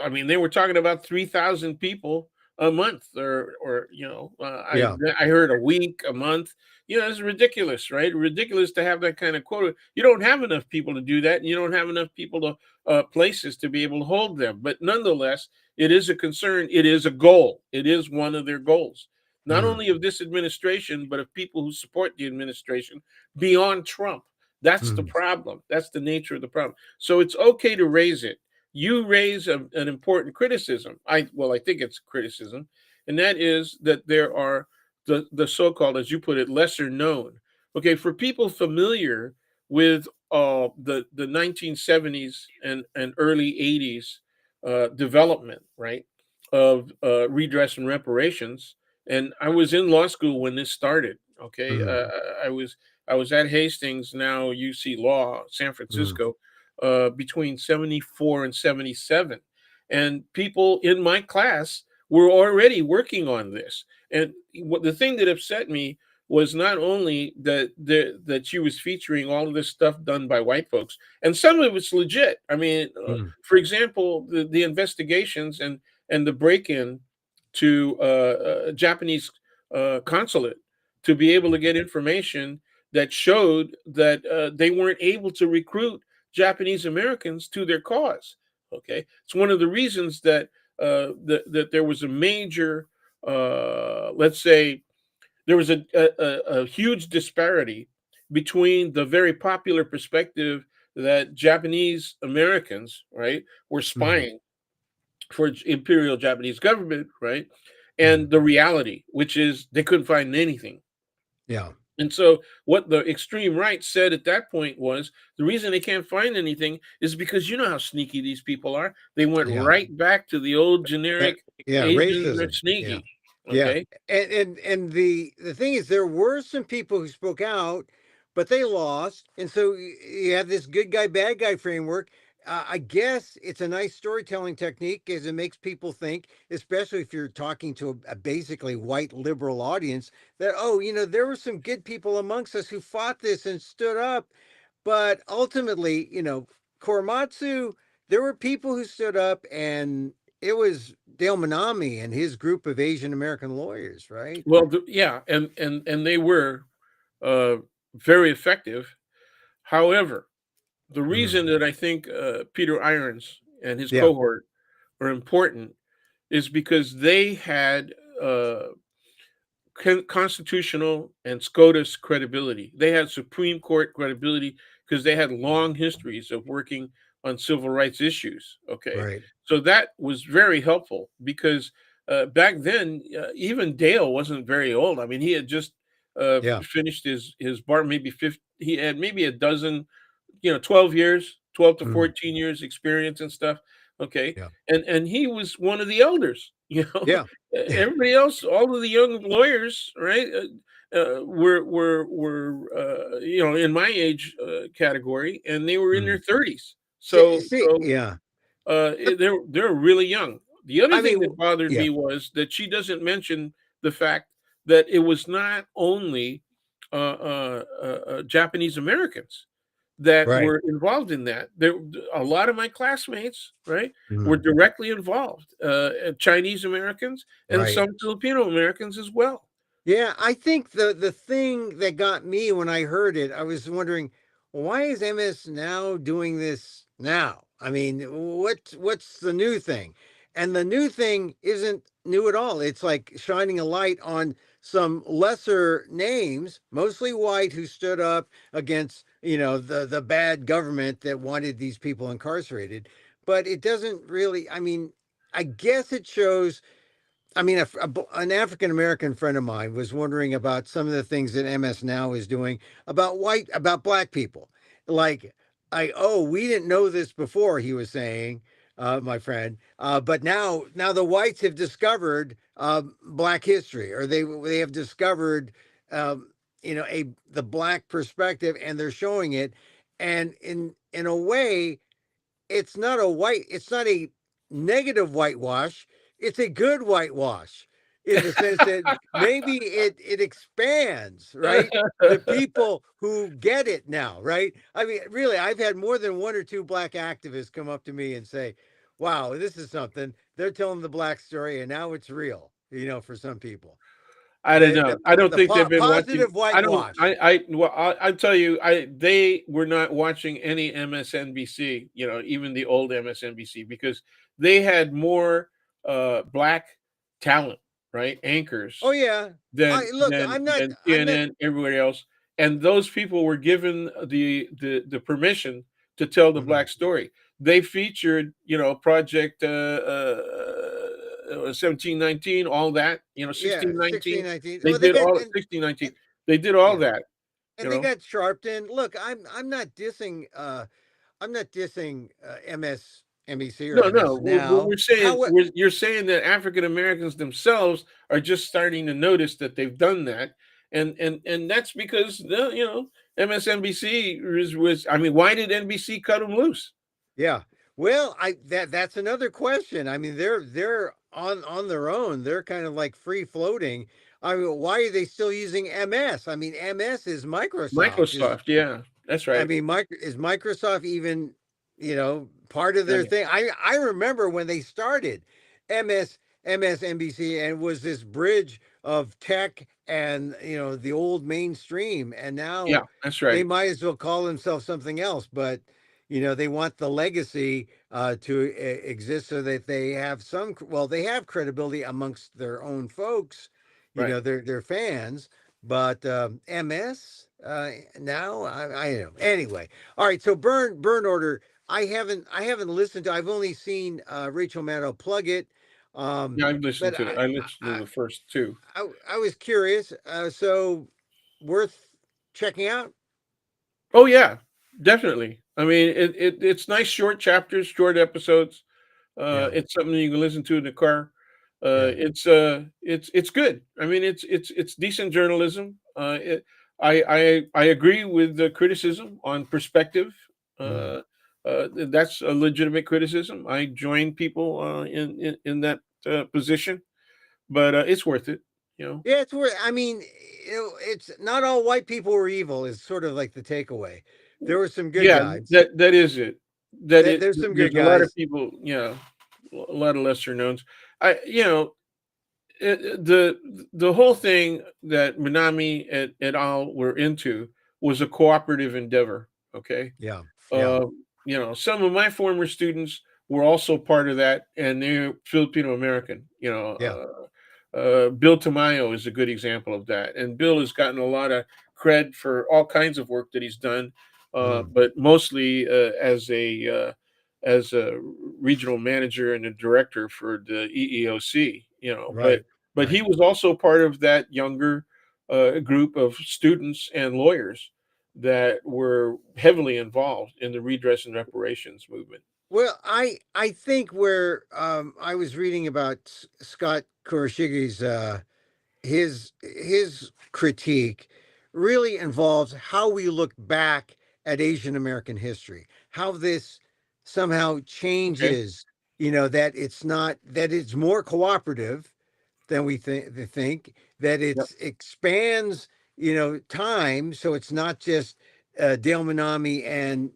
Speaker 2: I mean, they were talking about 3,000 people a month, or
Speaker 1: Yeah.
Speaker 2: I heard a week, a month. It's ridiculous, right? Ridiculous to have that kind of quota. You don't have enough people to do that, and you don't have enough people to places to be able to hold them. But nonetheless, it is a concern. It is a goal. It is one of their goals, not
Speaker 1: Mm-hmm.
Speaker 2: only of this administration, but of people who support the administration beyond Trump. That's the
Speaker 1: Mm-hmm.
Speaker 2: problem. That's the nature of the problem. So it's okay to raise it. You raise an important criticism. I think it's criticism, and that is that there are the so-called, as you put it, lesser known. Okay, for people familiar with the 1970s and early 80s development, right, of redress and reparations. And I was in law school when this started. Okay,
Speaker 1: Mm-hmm.
Speaker 2: I was I was at Hastings, now UC Law, San
Speaker 1: Mm-hmm.
Speaker 2: Francisco, between 74 and 77, and people in my class were already working on this. And what the thing that upset me was not only that she was featuring all of this stuff done by white folks, and some of it's legit. I mean,
Speaker 1: Mm-hmm.
Speaker 2: for example, the investigations and the break-in to a Japanese consulate to be able to get information that showed that they weren't able to recruit Japanese Americans to their cause. Okay, it's one of the reasons that there was a major, let's say, there was a huge disparity between the very popular perspective that Japanese Americans, right, were
Speaker 1: Mm-hmm.
Speaker 2: spying for Imperial Japanese government, right,
Speaker 1: Mm-hmm.
Speaker 2: and the reality, which is they couldn't find anything.
Speaker 1: Yeah.
Speaker 2: And so, what the extreme right said at that point was the reason they can't find anything is because you know how sneaky these people are. They went
Speaker 1: Yeah.
Speaker 2: right back to the old
Speaker 1: That,
Speaker 2: generic
Speaker 1: yeah.
Speaker 2: Asians are
Speaker 1: Racism. Yeah.
Speaker 2: sneaky.
Speaker 1: Yeah,
Speaker 2: Okay.
Speaker 1: and the thing is, there were some people who spoke out, but they lost, and so you have this good guy, bad guy framework. I guess it's a nice storytelling technique, as it makes people think, especially if you're talking to a basically white liberal audience, that oh, there were some good people amongst us who fought this and stood up, but ultimately, Korematsu, there were people who stood up, and it was Dale Manami and his group of Asian American lawyers, right?
Speaker 2: Well, yeah, and they were uh, very effective. However, the
Speaker 1: Mm.
Speaker 2: reason that I think Peter Irons and his
Speaker 1: Yeah.
Speaker 2: cohort are important is because they had uh, constitutional and SCOTUS credibility. They had Supreme Court credibility because they had long histories of working on civil rights issues. Okay,
Speaker 1: Right.
Speaker 2: so that was very helpful because back then, even Dale wasn't very old. I mean, he had just
Speaker 1: Yeah.
Speaker 2: finished his bar, maybe 50. He had maybe a dozen, 12 years, 12 to
Speaker 1: Mm.
Speaker 2: 14 years experience and stuff. Okay,
Speaker 1: Yeah.
Speaker 2: and he was one of the elders.
Speaker 1: Yeah.
Speaker 2: Everybody else, all of the young lawyers, right, were in my age category, and they were in
Speaker 1: Mm.
Speaker 2: their 30s.
Speaker 1: See,
Speaker 2: So
Speaker 1: see, yeah.
Speaker 2: they're really young. The other
Speaker 1: I
Speaker 2: thing
Speaker 1: mean,
Speaker 2: that bothered
Speaker 1: yeah.
Speaker 2: me was that she doesn't mention the fact that it was not only Japanese Americans that
Speaker 1: Right.
Speaker 2: were involved in that. There, a lot of my classmates, right, were
Speaker 1: Mm.
Speaker 2: directly involved. Chinese Americans and
Speaker 1: Right.
Speaker 2: some Filipino Americans as well.
Speaker 1: Yeah, I think the thing that got me when I heard it, I was wondering, why is MS now doing this now? I mean, what's the new thing? And the new thing isn't new at all. It's like shining a light on some lesser names, mostly white, who stood up against, the bad government that wanted these people incarcerated. But it doesn't really, I mean, I guess it shows. I mean, an African American friend of mine was wondering about some of the things that MS Now is doing about black people. Like, we didn't know this before. He was saying, my friend, but now the whites have discovered black history, or they have discovered, the black perspective, and they're showing it, and in a way, it's not a negative whitewash, it's a good whitewash, in the sense that maybe it expands, right, the people who get it now, right? I mean, really, I've had more than one or two black activists come up to me and say, wow, this is something. They're telling the black story, and now it's real, for some people.
Speaker 2: I don't
Speaker 1: the
Speaker 2: know.
Speaker 1: the,
Speaker 2: I don't
Speaker 1: the
Speaker 2: think they've been watching.
Speaker 1: positive
Speaker 2: I don't.
Speaker 1: whitewash.
Speaker 2: Well, I tell you, they were not watching any MSNBC. Even the old MSNBC, because they had more black talent, right,
Speaker 1: Oh
Speaker 2: anchors
Speaker 1: yeah.
Speaker 2: than
Speaker 1: I look,
Speaker 2: than than
Speaker 1: I'm not.
Speaker 2: CNN, everybody else, and those people were given the permission to tell the
Speaker 1: Mhm.
Speaker 2: black story. They featured, Project 1719, all that,
Speaker 1: Yeah, 16,
Speaker 2: 1619.
Speaker 1: 19.
Speaker 2: They
Speaker 1: Well, they
Speaker 2: did
Speaker 1: got
Speaker 2: all
Speaker 1: and
Speaker 2: 1619. They did all
Speaker 1: yeah,
Speaker 2: that, you
Speaker 1: and they
Speaker 2: know.
Speaker 1: got Sharpton. Look, I'm not dissing MSNBC or
Speaker 2: No, no.
Speaker 1: MS
Speaker 2: What
Speaker 1: now.
Speaker 2: we're saying,
Speaker 1: How
Speaker 2: you're saying that African Americans themselves are just starting to notice that they've done that, and that's because MSNBC was. I mean, why did NBC cut them loose?
Speaker 1: Yeah. Well, that's another question. I mean, they're on their own. They're kind of like free floating. I mean, why are they still using MS? I mean, MS is Microsoft. Is
Speaker 2: Microsoft, yeah, that's
Speaker 1: I
Speaker 2: right.
Speaker 1: mean, is Microsoft even, part of their
Speaker 2: Right.
Speaker 1: thing? I remember when they started MSNBC, and was this bridge of tech and, the old mainstream, and now
Speaker 2: Yeah, that's
Speaker 1: they
Speaker 2: right.
Speaker 1: might as well call themselves something else, but they want the legacy to exist, so that they have they have credibility amongst their own folks,
Speaker 2: Right.
Speaker 1: their fans, but MS now I don't know. Anyway, all right. So burn order. I haven't listened to. I've only seen Rachel Maddow plug it. Um,
Speaker 2: Yeah, I've listened
Speaker 1: but
Speaker 2: to it. I listened to
Speaker 1: I
Speaker 2: the first two.
Speaker 1: I was curious. So worth checking out.
Speaker 2: Oh yeah, definitely. I mean, it's nice short chapters, short episodes.
Speaker 1: Yeah,
Speaker 2: It's something you can listen to in the car.
Speaker 1: yeah,
Speaker 2: It's good. I mean, it's decent journalism. I agree with the criticism on perspective.
Speaker 1: mm.
Speaker 2: That's a legitimate criticism. I join people in that position, but it's worth it. You know.
Speaker 1: Yeah. It's worth. I mean, it's not all white people were evil. Is sort of like the takeaway. There were some good
Speaker 2: Yeah,
Speaker 1: guys.
Speaker 2: that is it. That
Speaker 1: There's some good
Speaker 2: there's a lot of
Speaker 1: guys.
Speaker 2: people, a lot of lesser knowns. I you know the whole thing that Minami et al. Were into was a cooperative endeavor. Okay,
Speaker 1: Yeah, yeah,
Speaker 2: uh, some of my former students were also part of that, and they're Filipino American.
Speaker 1: yeah.
Speaker 2: Bill Tamayo is a good example of that, and Bill has gotten a lot of cred for all kinds of work that he's done,
Speaker 1: Mm,
Speaker 2: but mostly as a regional manager and a director for the EEOC. You know,
Speaker 1: right,
Speaker 2: but he
Speaker 1: right.
Speaker 2: was also part of that younger group of students and lawyers that were heavily involved in the redress and reparations movement.
Speaker 1: Well, I think where I was reading about Scott Kuroshige's his critique really involves how we look back at Asian American history, how this somehow
Speaker 2: Okay.
Speaker 1: changes, that it's not that it's more cooperative than we think that
Speaker 2: Yep.
Speaker 1: it's expands time, so it's not just Dale Manami and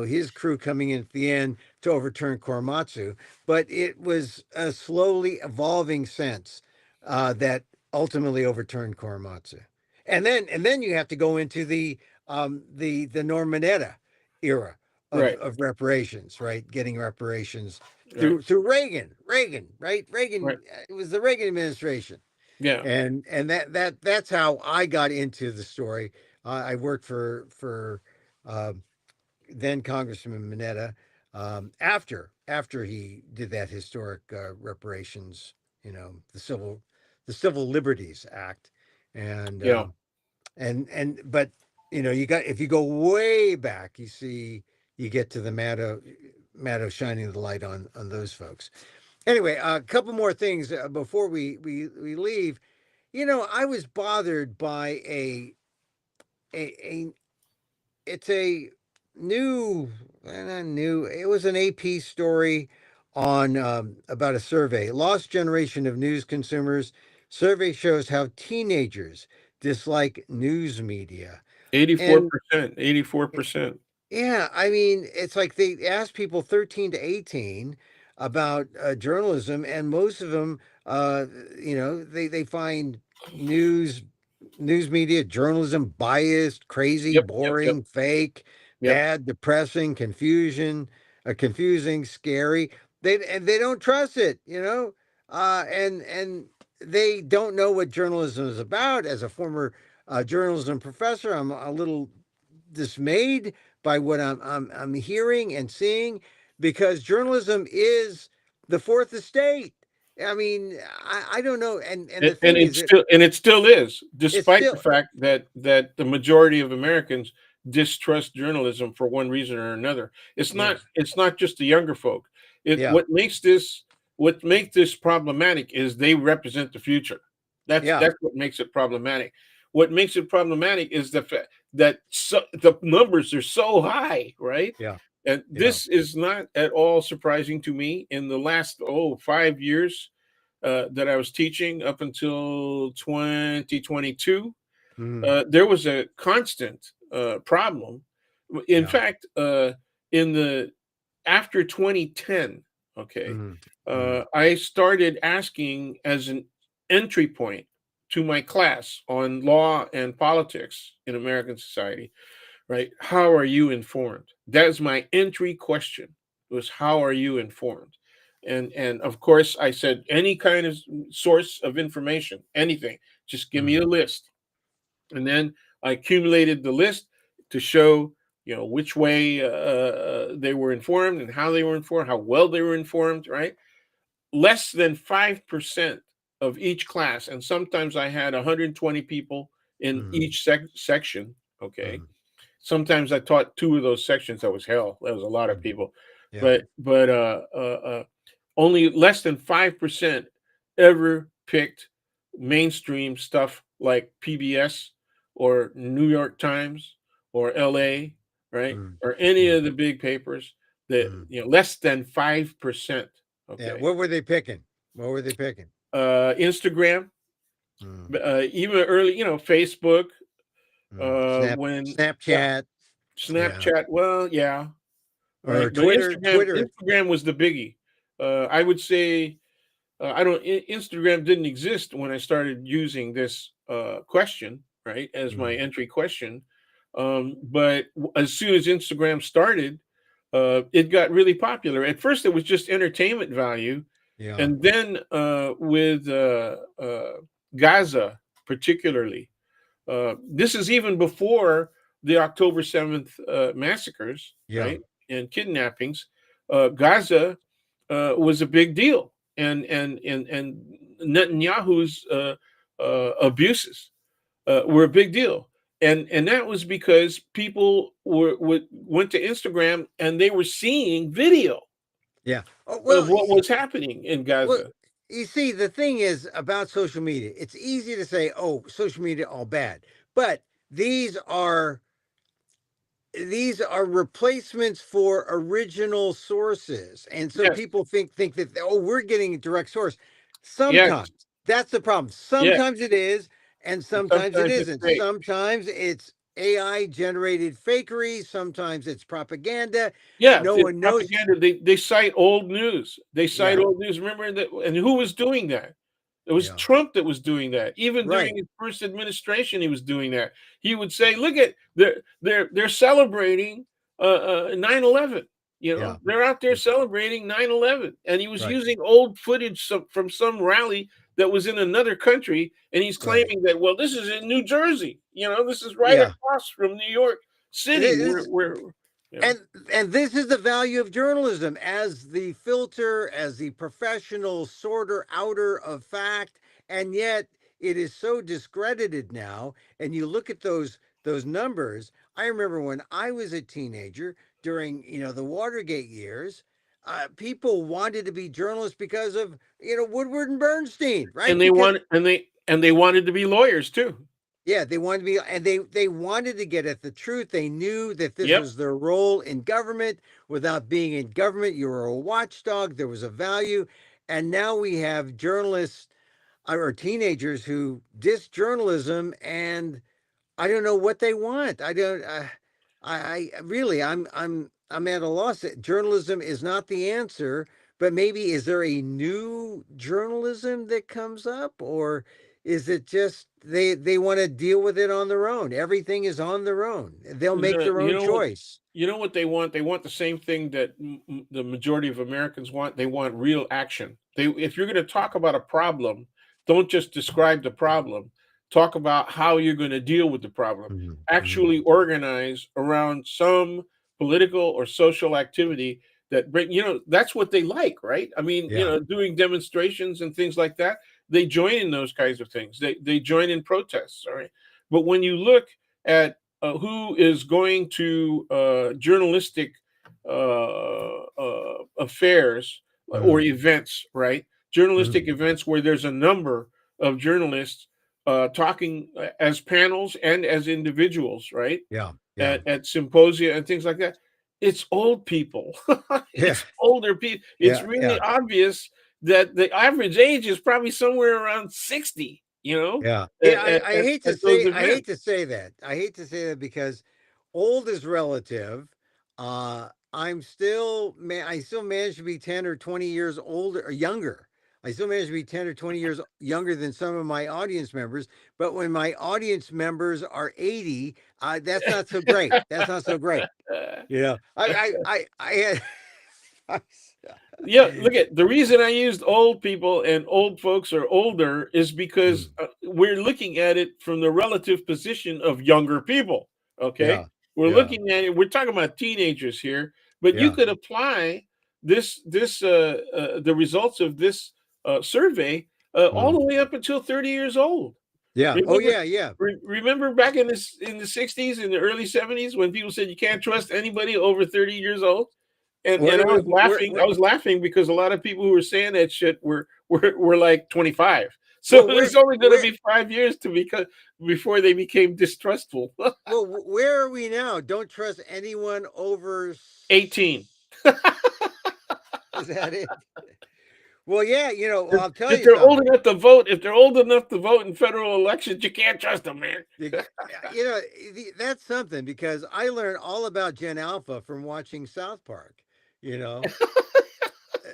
Speaker 1: his crew coming in at the end to overturn Korematsu, but it was a slowly evolving sense that ultimately overturned Korematsu. And then you have to go into the Norm Mineta era of,
Speaker 2: Right.
Speaker 1: of reparations, right? Getting reparations
Speaker 2: Right.
Speaker 1: through Reagan, right?
Speaker 2: Right.
Speaker 1: It was the Reagan administration,
Speaker 2: Yeah.
Speaker 1: and that's how I got into the story. I worked for uh, then Congressman Mineta after he did that historic reparations, the Civil Liberties Act, and
Speaker 2: Yeah.
Speaker 1: but you got if you go way back, you get to the Maddow shining the light on those folks. Anyway, a couple more things before we leave. I was bothered by a it's a new not new. It was an AP story on about a survey. Lost generation of news consumers. Survey shows how teenagers dislike news media. And
Speaker 2: 84%. 84%.
Speaker 1: yeah, I mean, it's like they asked people 13 to 18 about journalism, and most of them, they find news news media journalism biased, crazy,
Speaker 2: Yep. Yep. Yep.
Speaker 1: boring, fake,
Speaker 2: Yep.
Speaker 1: bad, depressing, confusing, scary. They don't trust it, and they don't know what journalism is about. As a former journalism professor, I'm a little dismayed by what I'm hearing and seeing, because journalism is the fourth estate. I mean, I don't know, and the
Speaker 2: And
Speaker 1: thing is that
Speaker 2: it still is,
Speaker 1: it's
Speaker 2: despite the
Speaker 1: still
Speaker 2: fact that the majority of Americans distrust journalism for one reason or another.
Speaker 1: yes,
Speaker 2: It's not just the younger folk. It
Speaker 1: yeah,
Speaker 2: what makes this problematic is they represent the future.
Speaker 1: yeah,
Speaker 2: That's what makes it problematic. What makes it problematic is the fact that the numbers are so high, right?
Speaker 1: yeah,
Speaker 2: And
Speaker 1: yeah,
Speaker 2: this is not at all surprising to me. In the last 5 years that I was teaching up until 2022,
Speaker 1: mm,
Speaker 2: there was a constant problem. In
Speaker 1: yeah,
Speaker 2: fact, in the after 2010, okay,
Speaker 1: mm, mm,
Speaker 2: I started asking as an entry point to my class on law and politics in American society, right? How are you informed? That's my entry question. Was how are you informed? And of course I said any kind of source of information, anything. Just give me a
Speaker 1: mm,
Speaker 2: list. And then I accumulated the list to show which way they were informed and how they were informed, how well they were informed, right? Less than 5% of each class, and sometimes I had 120 people in
Speaker 1: mm,
Speaker 2: each section, okay?
Speaker 1: mm,
Speaker 2: Sometimes I taught two of those sections. That was hell. That was a lot of
Speaker 1: mm,
Speaker 2: people.
Speaker 1: yeah,
Speaker 2: But only less than 5% ever picked mainstream stuff like PBS or New York Times or LA, right?
Speaker 1: mm,
Speaker 2: Or any
Speaker 1: mm,
Speaker 2: of the big papers. That
Speaker 1: mm.
Speaker 2: less than 5%.
Speaker 1: Yeah.
Speaker 2: Okay.
Speaker 1: What were they picking? What were they picking?
Speaker 2: Instagram,
Speaker 1: Mm,
Speaker 2: even early, Facebook, when yeah,
Speaker 1: Snapchat, yeah,
Speaker 2: Snapchat. Well, yeah,
Speaker 1: or
Speaker 2: right. But
Speaker 1: Twitter, Twitter.
Speaker 2: Instagram was the biggie. I would say Instagram didn't exist when I started using this question, right, as my
Speaker 1: Mm,
Speaker 2: entry question. But as soon as Instagram started, it got really popular. At first, it was just entertainment value,
Speaker 1: Yeah.
Speaker 2: And then with Gaza, particularly, this is even before the October 7th massacres,
Speaker 1: Yeah.
Speaker 2: right, and kidnappings. Gaza was a big deal, and Netanyahu's abuses were a big deal, and that was because people went to Instagram and they were seeing video
Speaker 1: Yeah. Oh,
Speaker 2: of
Speaker 1: well,
Speaker 2: what was happening in
Speaker 1: well,
Speaker 2: Gaza.
Speaker 1: you see, the thing is about social media. It's easy to say, "Oh, social media all bad," but these are these are replacements for original sources, and so
Speaker 2: Yes,
Speaker 1: people think that, oh, we're getting a direct source.
Speaker 2: yes,
Speaker 1: Sometimes that's the problem.
Speaker 2: yes.
Speaker 1: Sometimes it is, and
Speaker 2: And
Speaker 1: sometimes it
Speaker 2: sometimes it's
Speaker 1: isn't.
Speaker 2: fake.
Speaker 1: Sometimes it's AI generated fakery. Sometimes it's propaganda.
Speaker 2: Yeah,
Speaker 1: No
Speaker 2: it's
Speaker 1: one knows.
Speaker 2: propaganda. They cite old news. They cite
Speaker 1: Yeah,
Speaker 2: old news. Remember that? And who was doing that? It was
Speaker 1: yeah,
Speaker 2: Trump that was doing that. Even
Speaker 1: right.
Speaker 2: during his first administration, he was doing that. He would say, "Look at they're celebrating 9/11. You
Speaker 1: Yeah,
Speaker 2: know, they're out there celebrating 9/11." And he was
Speaker 1: right,
Speaker 2: using old footage from some rally that was in another country, and he's
Speaker 1: right.
Speaker 2: claiming that, well, this is in New Jersey. You know, this is right
Speaker 1: Yeah.
Speaker 2: across from New York City,
Speaker 1: This,
Speaker 2: where you know.
Speaker 1: and this is the value of journalism as the filter, as the professional sorter outer of fact, and yet it is so discredited now. And you look at those numbers. I remember when I was a teenager during the Watergate years. People wanted to be journalists because of Woodward and Bernstein, right?
Speaker 2: And they
Speaker 1: Because
Speaker 2: want and they wanted to be lawyers too.
Speaker 1: yeah, they wanted to be, and they wanted to get at the truth. They knew that this
Speaker 2: Yep.
Speaker 1: was their role in government. Without being in government, you were a watchdog. There was a value, and now we have journalists or teenagers who diss journalism, and I don't know what they want. I don't. I really, I'm at a loss. Journalism is not the answer, but maybe is there a new journalism that comes up, or is it just they want to deal with it on their own? Everything is on their own. They'll make their
Speaker 2: You
Speaker 1: own
Speaker 2: know what?
Speaker 1: choice.
Speaker 2: You know what they want? They want the same thing that the majority of Americans want. They want real action. They, if you're going to talk about a problem, don't just describe the problem. Talk about how you're going to deal with the problem.
Speaker 1: Mhm, mhm.
Speaker 2: Actually organize around some political or social activity that bring, that's what they like, right? I mean,
Speaker 1: Yeah.
Speaker 2: doing demonstrations and things like that. They join in those kinds of things. They join in protests, all right? But when you look at who is going to journalistic affairs or
Speaker 1: Mhm,
Speaker 2: events, right?
Speaker 1: mhm.
Speaker 2: Journalistic events where there's a number of journalists talking as panels and as individuals, right?
Speaker 1: Yeah. Yeah.
Speaker 2: At symposia and things like that. It's old people.
Speaker 1: Yeah.
Speaker 2: It's older people. It's
Speaker 1: Yeah.
Speaker 2: really
Speaker 1: Yeah.
Speaker 2: obvious that the average age is probably somewhere around 60,
Speaker 1: Yeah. Yeah, I hate to
Speaker 2: at those
Speaker 1: say
Speaker 2: events.
Speaker 1: that. I hate to say that because old is relative. I still manage to be 10 or 20 years older or younger. I still manage to be 10 or 20 years younger than some of my audience members, but when my audience members are 80, that's not so great. That's not so great. You know. I had
Speaker 2: Yeah, look at the reason I used old people and old folks are older is because
Speaker 1: Mm,
Speaker 2: we're looking at it from the relative position of younger people. Okay,
Speaker 1: yeah.
Speaker 2: we're
Speaker 1: Yeah.
Speaker 2: looking at it. We're talking about teenagers here, but you
Speaker 1: Yeah.
Speaker 2: could apply this the results of this survey all
Speaker 1: Mm.
Speaker 2: the way up until 30 years old.
Speaker 1: Yeah. Oh
Speaker 2: Remember,
Speaker 1: yeah, yeah.
Speaker 2: remember back in the 60s, in the early 70s, when people said you can't trust anybody over 30 years old, and I
Speaker 1: We're,
Speaker 2: was laughing.
Speaker 1: we're
Speaker 2: I was laughing because a lot of people who were saying that shit were like 25. So
Speaker 1: well,
Speaker 2: it's only going to be 5 years to because before they became distrustful.
Speaker 1: where are we now? Don't trust anyone over.
Speaker 2: 18.
Speaker 1: Is that it? Well, yeah. I'll tell
Speaker 2: If
Speaker 1: you
Speaker 2: they're old
Speaker 1: something.
Speaker 2: enough to vote, if they're old enough to vote in federal elections, you can't trust them, man.
Speaker 1: You, that's something because I learned all about Gen Alpha from watching South Park. You know,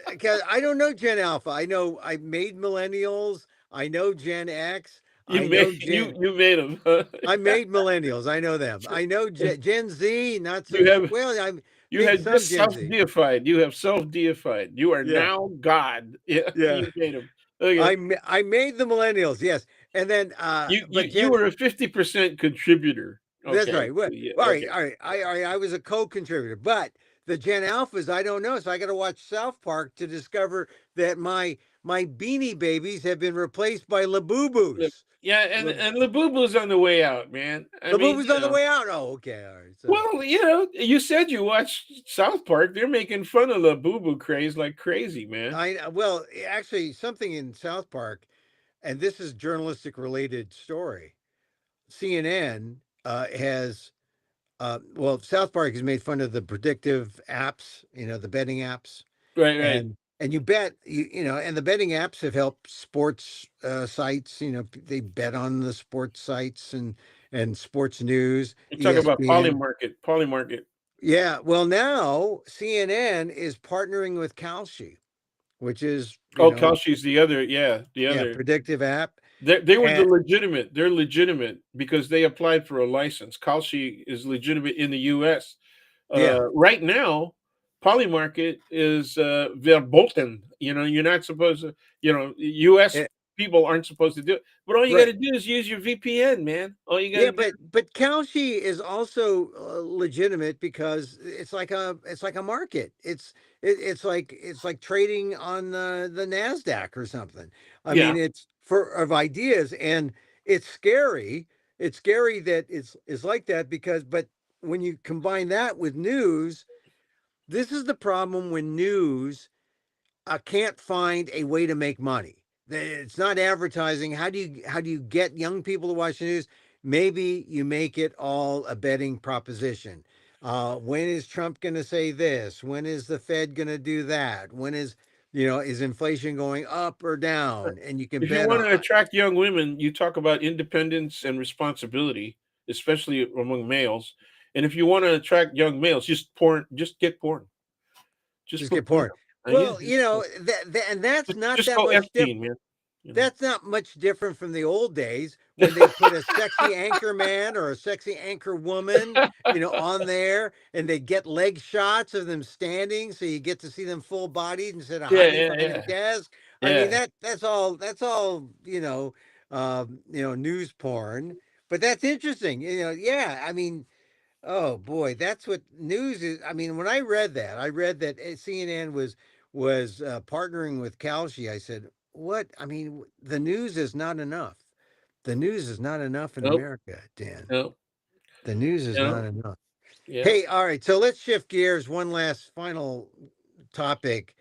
Speaker 1: because I don't know Gen Alpha. I know I made millennials. I know Gen X. I
Speaker 2: made
Speaker 1: know
Speaker 2: you
Speaker 1: Gen.
Speaker 2: you made them.
Speaker 1: I made millennials. I know them. I know Gen Z. Not so
Speaker 2: You
Speaker 1: sure.
Speaker 2: have
Speaker 1: Well, I
Speaker 2: you
Speaker 1: maybe
Speaker 2: had
Speaker 1: some
Speaker 2: just
Speaker 1: Gen Z.
Speaker 2: self-deified. You have self-deified. You are
Speaker 1: Yeah,
Speaker 2: now God. Yeah,
Speaker 1: yeah.
Speaker 2: you made them. Okay.
Speaker 1: I made the millennials. Yes, and then but
Speaker 2: You
Speaker 1: Gen.
Speaker 2: were a 50% contributor.
Speaker 1: That's
Speaker 2: Okay.
Speaker 1: right. Well,
Speaker 2: Yeah.
Speaker 1: all right,
Speaker 2: Okay.
Speaker 1: all right. I was a co-contributor, but the Gen Alphas, I don't know. So I got to watch South Park to discover that my Beanie Babies have been replaced by Labubus.
Speaker 2: Yeah, and Labubu's on the way out, man. I mean,
Speaker 1: Labubu's on the way out. Oh, okay, all right. So
Speaker 2: well, you said you watched South Park. They're making fun of Labubu craze like crazy, man.
Speaker 1: well, actually, something in South Park, and this is journalistic related story. CNN has well, South Park has made fun of the predictive apps, the betting apps,
Speaker 2: Right, right.
Speaker 1: and you bet, and the betting apps have helped sports sites. They bet on the sports sites and sports news,
Speaker 2: You're talking about
Speaker 1: ESPN.
Speaker 2: Polymarket.
Speaker 1: Yeah, well, now CNN is partnering with Kalshi, which is
Speaker 2: Oh, Kalshi's the other, yeah, the
Speaker 1: yeah,
Speaker 2: other.
Speaker 1: predictive app.
Speaker 2: They were the
Speaker 1: And
Speaker 2: legitimate. They're legitimate because they applied for a license. Kalshi is legitimate in the U.S.
Speaker 1: yeah,
Speaker 2: Right now, Polymarket is verboten. You're not supposed to. U.S.
Speaker 1: eh,
Speaker 2: people aren't supposed to do it. But all you got
Speaker 1: right.
Speaker 2: to do is use your VPN, man. All you got
Speaker 1: Yeah,
Speaker 2: to do.
Speaker 1: but Kalshi is also legitimate because it's like a market. It's like trading on the Nasdaq or something. I mean,
Speaker 2: Yeah,
Speaker 1: it's for of ideas, and it's scary. It's scary that it's like that because, but when you combine that with news, this is the problem when news can't find a way to make money. It's not advertising. How do you get young people to watch the news? Maybe you make it all a betting proposition. When is Trump going to say this? When is the Fed going to do that? When is inflation going up or down? And you can
Speaker 2: if you
Speaker 1: bet
Speaker 2: want to
Speaker 1: on.
Speaker 2: attract young women, you talk about independence and responsibility, especially among males. And if you want to attract young males, just get porn. Just
Speaker 1: Just
Speaker 2: put
Speaker 1: get
Speaker 2: porn
Speaker 1: porn.
Speaker 2: on. Yeah,
Speaker 1: Well, and that's not
Speaker 2: just
Speaker 1: that
Speaker 2: go
Speaker 1: much different.
Speaker 2: Epstein, man.
Speaker 1: That's not much different from the old days when they put a sexy anchor man or a sexy anchor woman, on there, and they get leg shots of them standing, so you get to see them full bodied instead of
Speaker 2: Yeah,
Speaker 1: hiding
Speaker 2: yeah,
Speaker 1: behind a
Speaker 2: yeah,
Speaker 1: desk. I mean
Speaker 2: yeah.
Speaker 1: that's all news porn, but that's interesting. Yeah. I mean, oh boy, that's what news is. I mean, when I read that CNN was partnering with Kalshi. I said, "What? I mean, the news is not enough. The news is not enough in
Speaker 2: Nope,
Speaker 1: America, Dan.
Speaker 2: nope,
Speaker 1: The news is not
Speaker 2: no,
Speaker 1: enough."
Speaker 2: yeah.
Speaker 1: Hey, all right. So let's shift gears. One last final topic.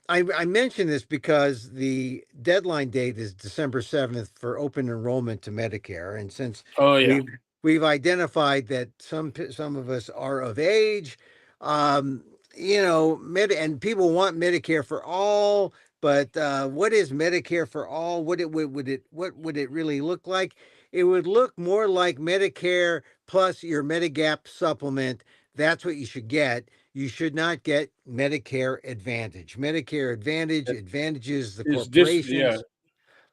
Speaker 1: I mention this because the deadline date is December 7th for open enrollment to Medicare, and since
Speaker 2: Oh yeah.
Speaker 1: we've identified that some of us are of age, um, and people want Medicare for all, but what is Medicare for all? What would it really look like? It would look more like Medicare plus your Medigap supplement. That's what you should get. You should not get Medicare Advantage. Medicare Advantage advantages the
Speaker 2: Yeah.
Speaker 1: corporations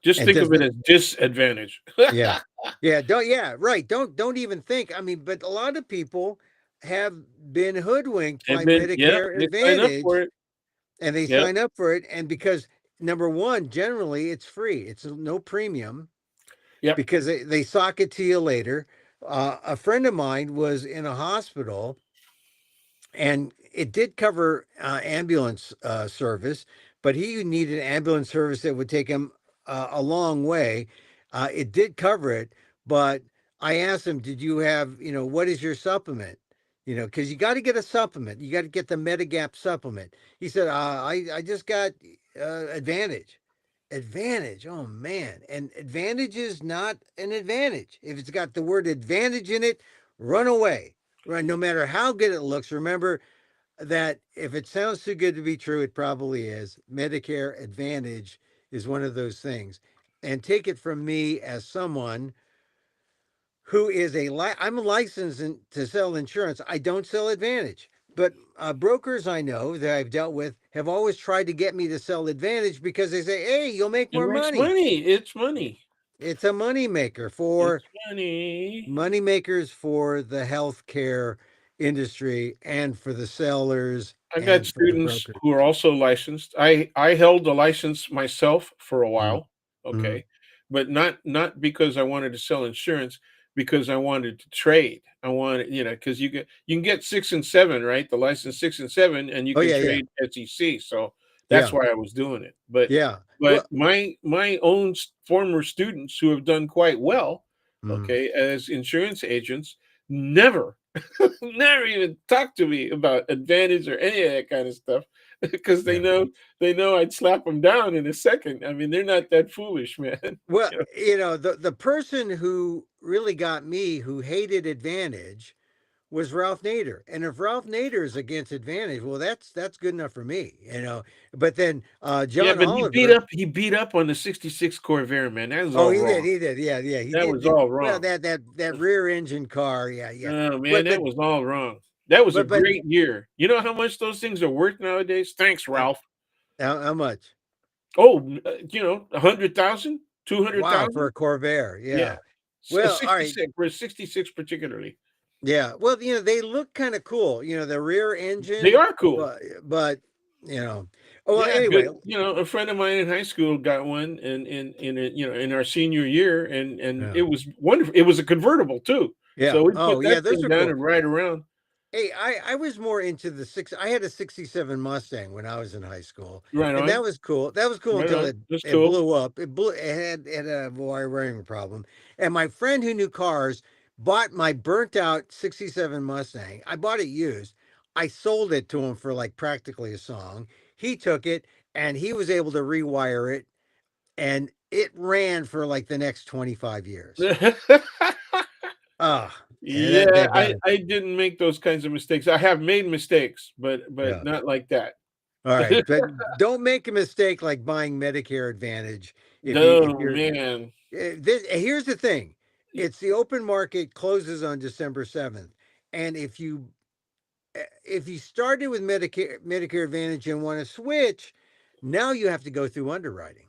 Speaker 2: Just
Speaker 1: and
Speaker 2: think
Speaker 1: does
Speaker 2: of it
Speaker 1: not.
Speaker 2: as disadvantage.
Speaker 1: Yeah, yeah, don't yeah, right. Don't even think. I mean, but a lot of people have been hoodwinked
Speaker 2: And
Speaker 1: by
Speaker 2: then yeah,
Speaker 1: Medicare
Speaker 2: they sign up for
Speaker 1: Advantage,
Speaker 2: it.
Speaker 1: and they
Speaker 2: Yep,
Speaker 1: sign up for it, and because number one, generally it's free. It's no premium
Speaker 2: yep.
Speaker 1: because they sock it to you later. A friend of mine was in a hospital and it did cover ambulance service, but he needed ambulance service that would take him a long way. It did cover it, but I asked him, "Did you have, what is your supplement? Because you got to get a supplement. You got to get the Medigap supplement." He said, "I just got Advantage." Advantage. Oh man, and Advantage is not an advantage. If it's got the word advantage in it, run away. Right, no matter how good it looks, remember that if it sounds too good to be true, it probably is. Medicare Advantage is one of those things. And take it from me as someone who is I'm licensed to sell insurance. I don't sell Advantage. But brokers I know that I've dealt with have always tried to get me to sell Advantage because they say, "Hey, you'll make
Speaker 2: It
Speaker 1: more
Speaker 2: makes
Speaker 1: money."
Speaker 2: money. It's money.
Speaker 1: It's a moneymaker for
Speaker 2: It's money.
Speaker 1: money makers for the healthcare industry and for the sellers
Speaker 2: I got
Speaker 1: and for the
Speaker 2: students
Speaker 1: brokers.
Speaker 2: who are also licensed. I held a license myself for a
Speaker 1: Mm,
Speaker 2: while,
Speaker 1: mm.
Speaker 2: okay, but not because I wanted to sell insurance, because I wanted to trade. I wanted, because you can get 6 and 7, right? The license 6 and 7, and you
Speaker 1: Oh
Speaker 2: can
Speaker 1: yeah, yeah,
Speaker 2: trade SEC. So that's
Speaker 1: yeah,
Speaker 2: why I was doing it. But
Speaker 1: yeah.
Speaker 2: but
Speaker 1: Well,
Speaker 2: my own former students who have done quite well,
Speaker 1: mm,
Speaker 2: okay, as insurance agents, never never even talk to me about advantage or any of that kind of stuff because they
Speaker 1: yeah.
Speaker 2: know I'd slap them down in a second. I mean, they're not that foolish, man.
Speaker 1: Well, the person who really got me, who hated Advantage, was Ralph Nader. And if Ralph Nader is against Advantage, well, that's good enough for me. But then
Speaker 2: Yeah,
Speaker 1: John
Speaker 2: but
Speaker 1: Oliver.
Speaker 2: he beat up on the '66 Corvair, man. That was
Speaker 1: Oh,
Speaker 2: all
Speaker 1: he did.
Speaker 2: wrong.
Speaker 1: He did. Yeah, yeah. He
Speaker 2: That
Speaker 1: did.
Speaker 2: was all
Speaker 1: Well,
Speaker 2: wrong.
Speaker 1: that rear engine car. Yeah, yeah.
Speaker 2: Oh man,
Speaker 1: But
Speaker 2: that
Speaker 1: but
Speaker 2: was all wrong. That was a
Speaker 1: but
Speaker 2: great year. You know how much those things are worth nowadays? Thanks,
Speaker 1: uh,
Speaker 2: Ralph.
Speaker 1: how much?
Speaker 2: Oh, 100,000,
Speaker 1: Wow, for
Speaker 2: 200,000.
Speaker 1: a Corvair.
Speaker 2: Yeah,
Speaker 1: Yeah.
Speaker 2: a
Speaker 1: Well, all right.
Speaker 2: 66 for a '66 particularly.
Speaker 1: Yeah. Well, they look kind of cool. The rear
Speaker 2: They
Speaker 1: engine,
Speaker 2: are cool.
Speaker 1: but you know. Oh, well,
Speaker 2: Yeah, but
Speaker 1: anyway.
Speaker 2: a friend of mine in high school got one in our senior year, and
Speaker 1: Yeah.
Speaker 2: it was wonderful. It was a convertible too,
Speaker 1: Yeah.
Speaker 2: so we
Speaker 1: Oh,
Speaker 2: put
Speaker 1: yeah.
Speaker 2: that
Speaker 1: Those
Speaker 2: thing
Speaker 1: are
Speaker 2: down
Speaker 1: cool.
Speaker 2: and ride around.
Speaker 1: Hey, I was more into the six. I had a '67 Mustang when I was in high school,
Speaker 2: Right
Speaker 1: and that
Speaker 2: on,
Speaker 1: was cool. That was cool
Speaker 2: right
Speaker 1: until
Speaker 2: on.
Speaker 1: it
Speaker 2: That's
Speaker 1: it
Speaker 2: cool.
Speaker 1: blew up. It had a wiring problem, and my friend who knew cars bought my burnt out '67 Mustang. I bought it used. I sold it to him for like practically a song. He took it and he was able to rewire it, and it ran for like the next 25 years. Ah, and
Speaker 2: Yeah,
Speaker 1: that got
Speaker 2: I
Speaker 1: it.
Speaker 2: I didn't make those kinds of mistakes. I have made mistakes, but
Speaker 1: Yeah.
Speaker 2: not like that.
Speaker 1: All right, but don't make a mistake like buying Medicare Advantage. If
Speaker 2: No,
Speaker 1: you're
Speaker 2: man.
Speaker 1: here's the thing, it's the open market closes on December 7th, and if you started with Medicare Advantage and want to switch, now you have to go through underwriting,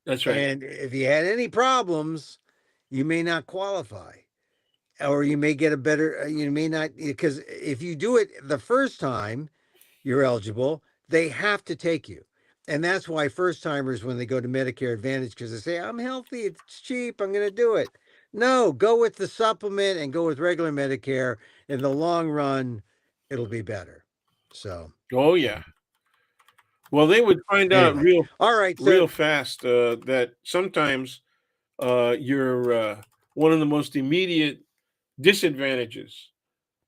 Speaker 2: That's right.
Speaker 1: and if you had any problems, you may not qualify, or you may get a better. You may not, because if you do it the first time you're eligible, they have to take you. And that's why first timers, when they go to Medicare Advantage, because they say, I'm healthy, it's cheap, I'm going to do it. No, go with the supplement and go with regular Medicare. In the long run, it'll be better. So,
Speaker 2: Oh yeah. Well, they would find out
Speaker 1: anyway,
Speaker 2: real
Speaker 1: all right. So,
Speaker 2: real fast that sometimes you're one of the most immediate disadvantages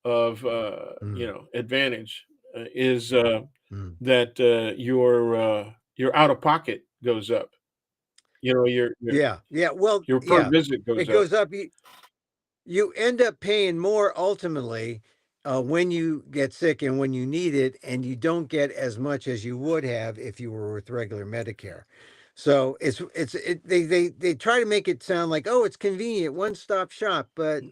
Speaker 2: of
Speaker 1: mm,
Speaker 2: advantage is
Speaker 1: mm.
Speaker 2: that your out of pocket goes up.
Speaker 1: Yeah, yeah. Well,
Speaker 2: Your per
Speaker 1: yeah,
Speaker 2: visit
Speaker 1: it
Speaker 2: goes up.
Speaker 1: goes up. You end up paying more ultimately when you get sick and when you need it, and you don't get as much as you would have if you were with regular Medicare. So they try to make it sound like, oh, it's convenient, one stop shop, but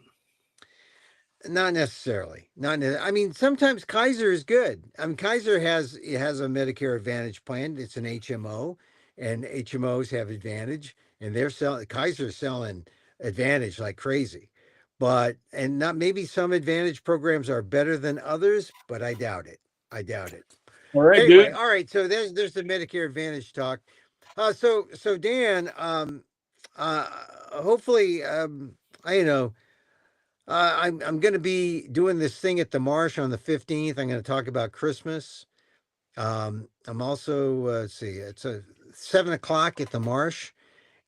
Speaker 1: not necessarily. I mean, sometimes Kaiser is good. I mean, Kaiser has a Medicare Advantage plan. It's an HMO, and HMOs have Advantage, and they're selling Kaiser's selling Advantage like crazy. But and not maybe some Advantage programs are better than others, but I doubt it. I doubt it.
Speaker 2: All right,
Speaker 1: Anyway,
Speaker 2: dude.
Speaker 1: all right. So there's the Medicare Advantage talk. So Dan, uh, hopefully, I I'm going to be doing this thing at the Marsh on the 15th. I'm going to talk about Christmas. I'm also let's see, it's a 7 o'clock at the Marsh,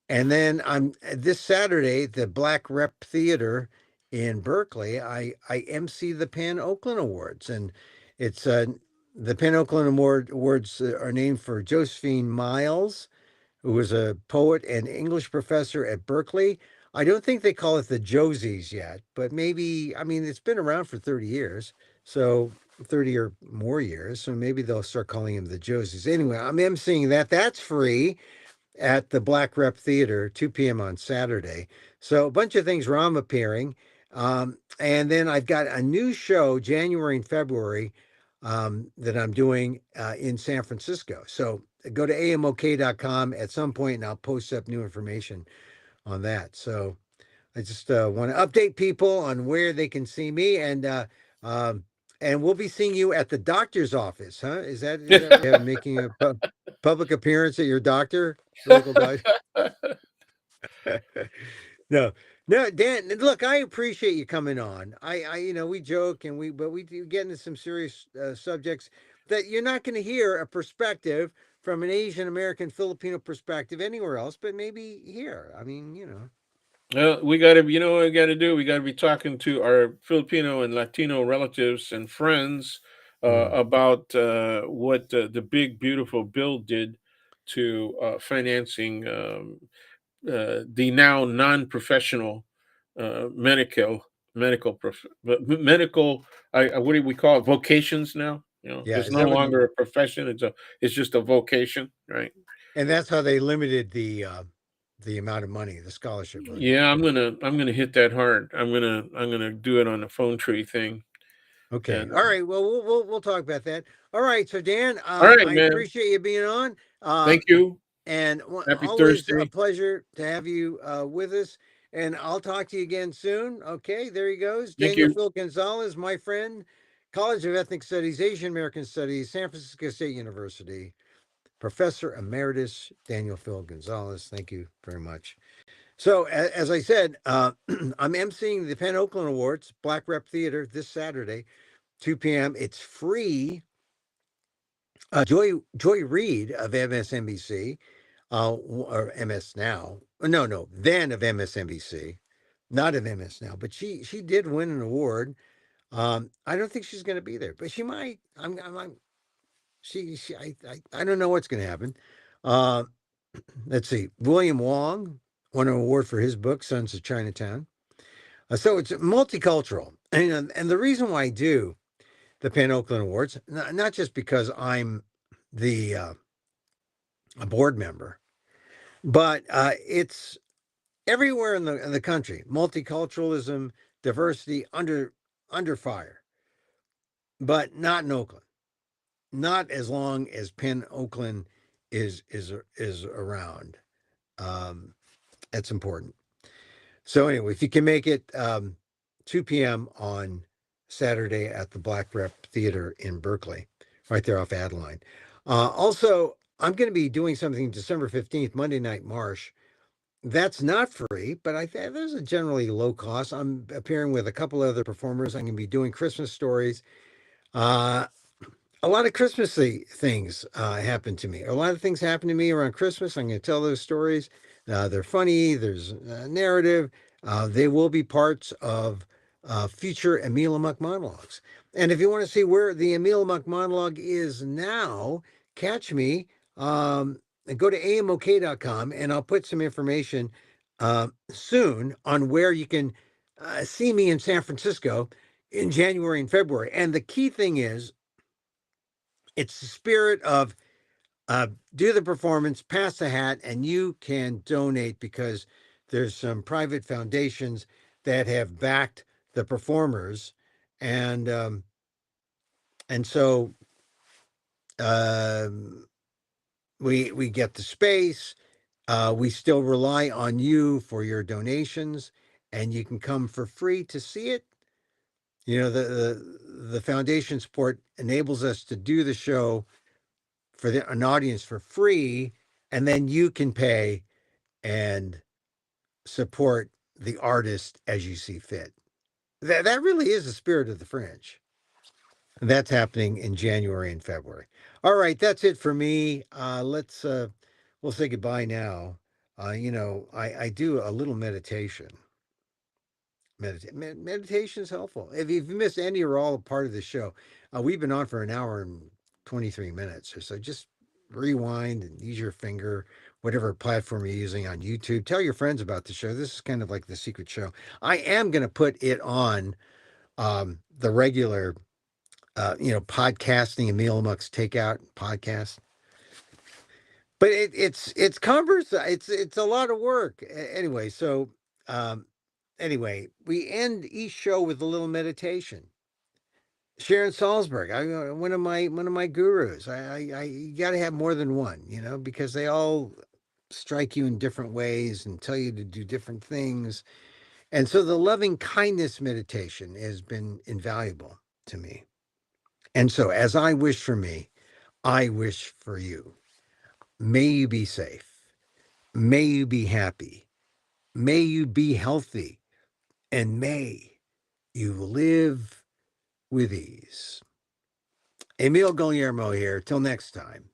Speaker 1: and then I'm this Saturday at the Black Rep Theater in Berkeley. I MC the Pan Oakland Awards, and it's the Pan Oakland Awards are named for Josephine Miles, who was a poet and English professor at Berkeley. I don't think they call it the Josies yet, but maybe, I mean, it's been around for 30 years. So 30 or more years. So maybe they'll start calling him the Josies. Anyway, I'm emceeing that. That's free at the Black Rep Theater, 2 p.m. on Saturday. So a bunch of things where I'm appearing. And then I've got a new show January and February that I'm doing in San Francisco. So go to amok.com at some point and I'll post up new information on that. So I just want to update people on where they can see me, um, and we'll be seeing you at the doctor's office, huh? Is that right? Making a public appearance at your doctor, your local doctor? No, no, Dan. Look, I appreciate you coming on. We joke and but we do get into some serious subjects that you're not going to hear a perspective from an Asian American Filipino perspective anywhere else, but maybe here. I mean,
Speaker 2: Well, we got to, you know what we got to do? We got to be talking to our Filipino and Latino relatives and friends
Speaker 1: Mm,
Speaker 2: about what the big, beautiful bill did to financing the now non-professional medical. What do we call it? Vocations now. You know,
Speaker 1: yeah,
Speaker 2: it's
Speaker 1: is
Speaker 2: no
Speaker 1: that what?
Speaker 2: longer a profession. It's just a vocation, right?
Speaker 1: And that's how they limited the amount of money, the scholarship money.
Speaker 2: Yeah, I'm gonna hit that hard. I'm gonna do it on the phone tree thing.
Speaker 1: Okay.
Speaker 2: And
Speaker 1: All right. Well, we'll talk about that. All right. So Dan,
Speaker 2: all right,
Speaker 1: I
Speaker 2: man.
Speaker 1: appreciate you being on.
Speaker 2: Thank you.
Speaker 1: And
Speaker 2: Happy
Speaker 1: always a
Speaker 2: Thursday.
Speaker 1: pleasure to have you with us. And I'll talk to you again soon. Okay, there he goes.
Speaker 2: Thank
Speaker 1: Daniel
Speaker 2: you.
Speaker 1: Phil Gonzalez, my friend, College of Ethnic Studies, Asian American Studies, San Francisco State University, Professor Emeritus Daniel Phil Gonzalez. Thank you very much. So, as I said, I'm emceeing the Penn Oakland Awards, Black Rep Theater, this Saturday, 2 p.m. It's free. Joy Reid of MSNBC, or MS Now. No, then of MSNBC, not of MS Now, but she did win an award. I don't think she's going to be there, but she might. I'm she I don't know what's going to happen. Uh, let's see. William Wong won an award for his book Sons of Chinatown. So it's multicultural, and the reason why I do the Pan Oakland Awards, not just because I'm the a board member, but it's everywhere in the country. Multiculturalism, diversity under fire, but not in Oakland. Not as long as Penn Oakland is around. Um, that's important. So anyway, if you can make it 2 p.m. on Saturday at the Black Rep Theater in Berkeley, right there off Adeline. Also, I'm going to be doing something December 15th, Monday Night Marsh. That's not free, but I think there's a generally low cost. I'm appearing with a couple other performers. I'm going to be doing Christmas stories. Uh, a lot of Christmassy things happen to me. A lot of things happen to me around Christmas. I'm going to tell those stories. They're funny. There's a narrative. They will be parts of future Emil Amok monologues. And if you want to see where the Emil Amok monologue is now, catch me. And go to amok.com and I'll put some information soon on where you can see me in San Francisco in January and February. And the key thing is, it's the spirit of do the performance, pass the hat, and you can donate because there's some private foundations that have backed the performers, and um, and so um, we get the space. We still rely on you for your donations, and you can come for free to see it. The foundation support enables us to do the show for an audience for free, and then you can pay and support the artist as you see fit. That really is the spirit of the Fringe. And that's happening in January and February. All right, that's it for me. Let's we'll say goodbye now. I do a little meditation. Meditation is helpful. If you've missed any or all part of the show, we've been on for an hour and 23 minutes or so. Just rewind and use your finger, whatever platform you're using on YouTube. Tell your friends about the show. This is kind of like the secret show. I am going to put it on the regular, podcasting, Emil Muck's Takeout podcast. But it's converse. It's a lot of work. Anyway, so um, anyway, we end each show with a little meditation. Sharon Salzberg, one of my gurus. I you got to have more than one, because they all strike you in different ways and tell you to do different things. And so the loving kindness meditation has been invaluable to me. And so, as I wish for me, I wish for you. May you be safe. May you be happy. May you be healthy. And may you live with ease. Emil Guillermo here. Till next time.